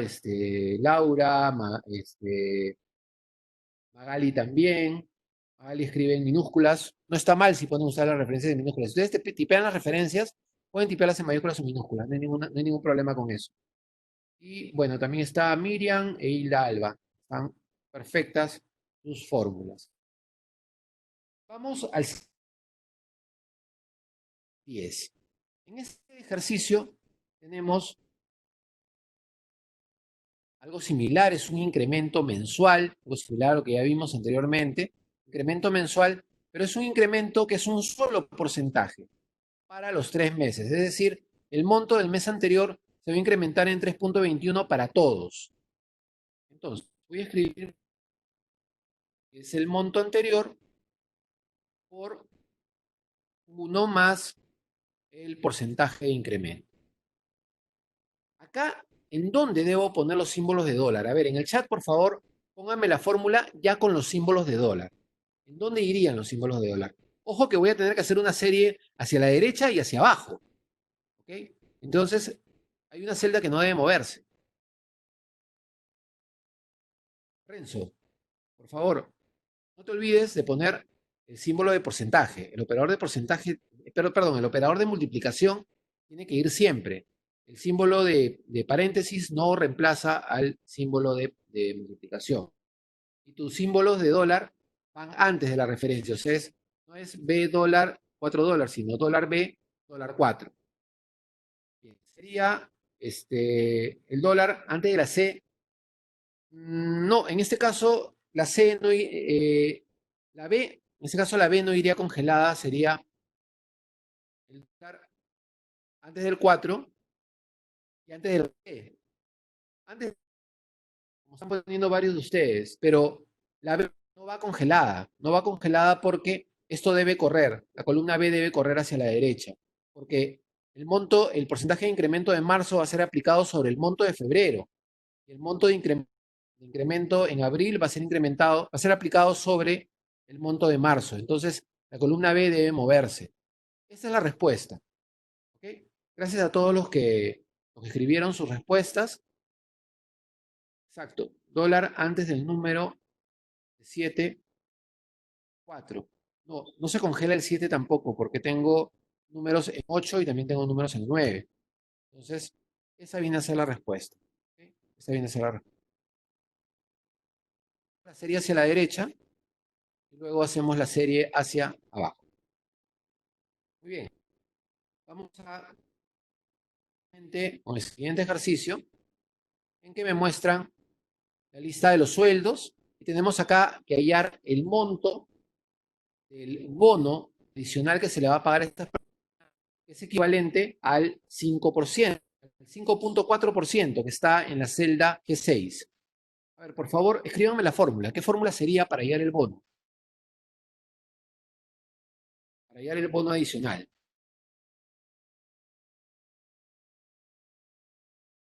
Laura, Magali también. Magali escribe en minúsculas. No está mal si pueden usar las referencias en minúsculas. Si ustedes tipean las referencias, pueden tipearlas en mayúsculas o minúsculas. No hay ningún problema con eso. Y bueno, también está Miriam e Hilda Alba. Están perfectas sus fórmulas. Vamos al 10. En este ejercicio tenemos algo similar, es un incremento mensual, algo similar a lo que ya vimos anteriormente, incremento mensual, pero es un incremento que es un solo porcentaje para los 3 meses, es decir, el monto del mes anterior se va a incrementar en 3,21 para todos. Entonces, voy a escribir que es el monto anterior por 1 más el porcentaje de incremento. Acá, ¿en dónde debo poner los símbolos de dólar? A ver, en el chat, por favor, pónganme la fórmula ya con los símbolos de dólar. ¿En dónde irían los símbolos de dólar? Ojo que voy a tener que hacer una serie hacia la derecha y hacia abajo. ¿Ok? Entonces, hay una celda que no debe moverse. Renzo, por favor, no te olvides de poner el símbolo de porcentaje. El operador de porcentaje, perdón, el operador de multiplicación tiene que ir siempre. El símbolo de paréntesis no reemplaza al símbolo de multiplicación. Y tus símbolos de dólar van antes de la referencia. O sea, no es B dólar 4 dólares, sino dólar B dólar 4. Bien, sería el dólar antes de la C. No, en este caso la C no, la B, en este caso la B no iría congelada, sería el dólar antes del 4 y antes del B. Antes, como están poniendo varios de ustedes, pero la B no va congelada, no va congelada porque esto debe correr, la columna B debe correr hacia la derecha, porque el porcentaje de incremento de marzo va a ser aplicado sobre el monto de febrero, y el monto de incremento en abril va a ser incrementado, va a ser aplicado sobre el monto de marzo. Entonces, la columna B debe moverse. Esa es la respuesta. ¿Ok? Gracias a todos los que escribieron sus respuestas. Exacto. Dólar antes del número 7, 4. No, no se congela el 7 tampoco, porque tengo números en 8 y también tengo números en 9. Entonces, esa viene a ser la respuesta. ¿Ok? Esa viene a ser la respuesta. La serie hacia la derecha y luego hacemos la serie hacia abajo. Muy bien. Vamos con el siguiente ejercicio en que me muestran la lista de los sueldos y tenemos acá que hallar el monto del bono adicional que se le va a pagar a estas personas, que es equivalente al 5%, el 5,4% que está en la celda G6. A ver, por favor, escríbanme la fórmula. ¿Qué fórmula sería para hallar el bono? Para hallar el bono adicional.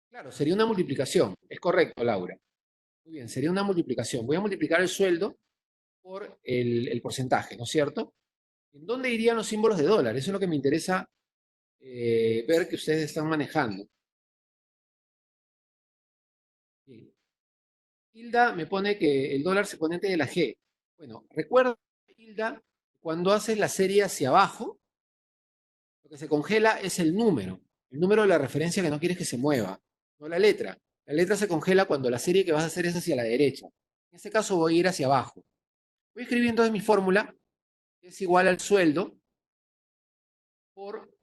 Claro, sería una multiplicación. Es correcto, Laura. Muy bien, sería una multiplicación. Voy a multiplicar el sueldo por el porcentaje, ¿no es cierto? ¿En dónde irían los símbolos de dólar? Eso es lo que me interesa ver que ustedes están manejando. Bien. Hilda me pone que el dólar se pone antes de la G. Bueno, recuerda, Hilda, cuando haces la serie hacia abajo, lo que se congela es el número de la referencia que no quieres que se mueva, no la letra. La letra se congela cuando la serie que vas a hacer es hacia la derecha. En este caso voy a ir hacia abajo. Voy a escribir entonces mi fórmula, que es igual al sueldo por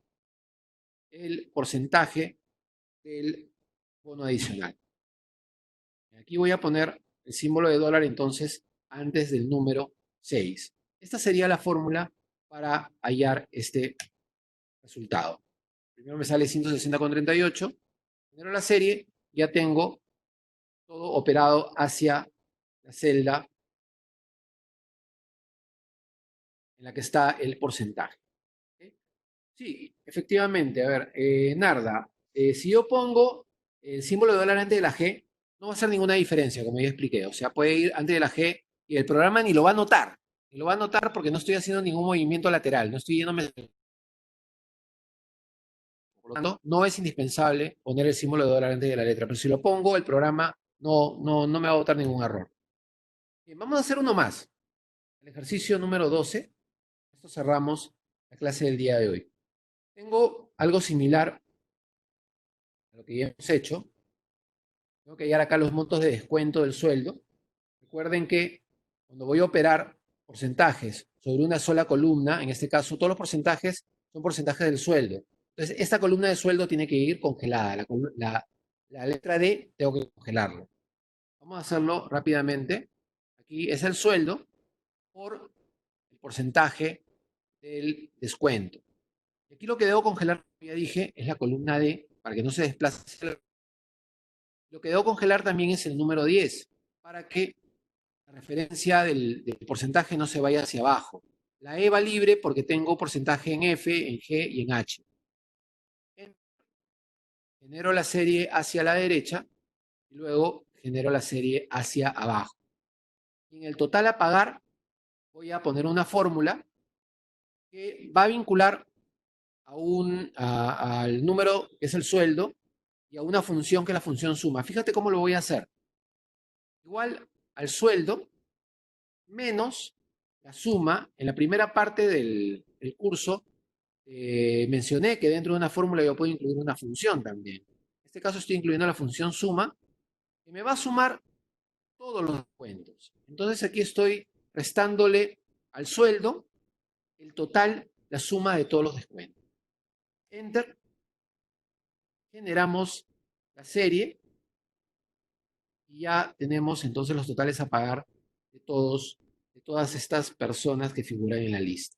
el porcentaje del bono adicional. Aquí voy a poner el símbolo de dólar entonces antes del número 6. Esta sería la fórmula para hallar este resultado. Primero me sale 160,38. Genero la serie, ya tengo todo operado hacia la celda en la que está el porcentaje. ¿Okay? Sí, efectivamente. A ver, Narda, si yo pongo el símbolo de dólar antes de la G, no va a hacer ninguna diferencia, como ya expliqué. O sea, puede ir antes de la G y el programa ni lo va a notar. Ni lo va a notar porque no estoy haciendo ningún movimiento lateral, no estoy yéndome. Por lo tanto, no es indispensable poner el símbolo de dólar antes de la letra, pero si lo pongo, el programa no me va a botar ningún error. Bien, vamos a hacer uno más. El ejercicio número 12. Esto cerramos la clase del día de hoy. Tengo algo similar a lo que ya hemos hecho. Tengo que hallar acá los montos de descuento del sueldo. Recuerden que cuando voy a operar porcentajes sobre una sola columna, en este caso todos los porcentajes son porcentajes del sueldo. Entonces, esta columna de sueldo tiene que ir congelada. La letra D tengo que congelarlo. Vamos a hacerlo rápidamente. Aquí es el sueldo por el porcentaje del descuento. Y aquí lo que debo congelar, como ya dije, es la columna D para que no se desplace. Lo que debo congelar también es el número 10 para que la referencia del porcentaje no se vaya hacia abajo. La E va libre porque tengo porcentaje en F, en G y en H. Genero la serie hacia la derecha y luego genero la serie hacia abajo. Y en el total a pagar voy a poner una fórmula que va a vincular al número que es el sueldo y a una función que es la función suma. Fíjate cómo lo voy a hacer. Igual al sueldo menos la suma. En la primera parte del curso mencioné que dentro de una fórmula yo puedo incluir una función también. En este caso estoy incluyendo la función suma, que me va a sumar todos los descuentos. Entonces aquí estoy restándole al sueldo el total, la suma de todos los descuentos. Enter. Generamos la serie y ya tenemos entonces los totales a pagar de todas estas personas que figuran en la lista.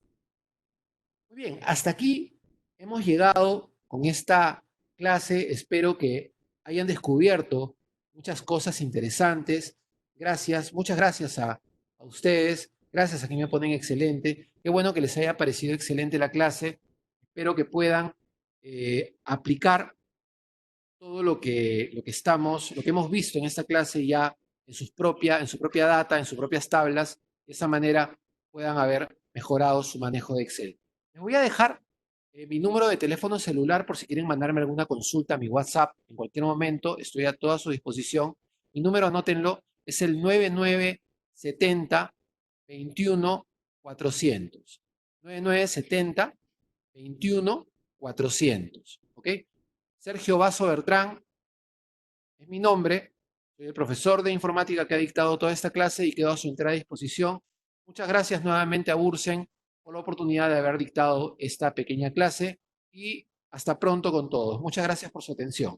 Muy bien, hasta aquí hemos llegado con esta clase. Espero que hayan descubierto muchas cosas interesantes. Gracias, muchas gracias a ustedes. Gracias a que me ponen excelente. Qué bueno que les haya parecido excelente la clase. Espero que puedan aplicar todo lo que hemos visto en esta clase ya en su propia data, en sus propias tablas. De esa manera puedan haber mejorado su manejo de Excel. Les voy a dejar mi número de teléfono celular por si quieren mandarme alguna consulta a mi WhatsApp en cualquier momento. Estoy a toda su disposición. Mi número, anótenlo, es el 9970 21 400. 9970 21 400. ¿Ok? Sergio Vaso Bertrán es mi nombre. Soy el profesor de informática que ha dictado toda esta clase y quedo a su entera disposición. Muchas gracias nuevamente a Bursen por la oportunidad de haber dictado esta pequeña clase y hasta pronto con todos. Muchas gracias por su atención.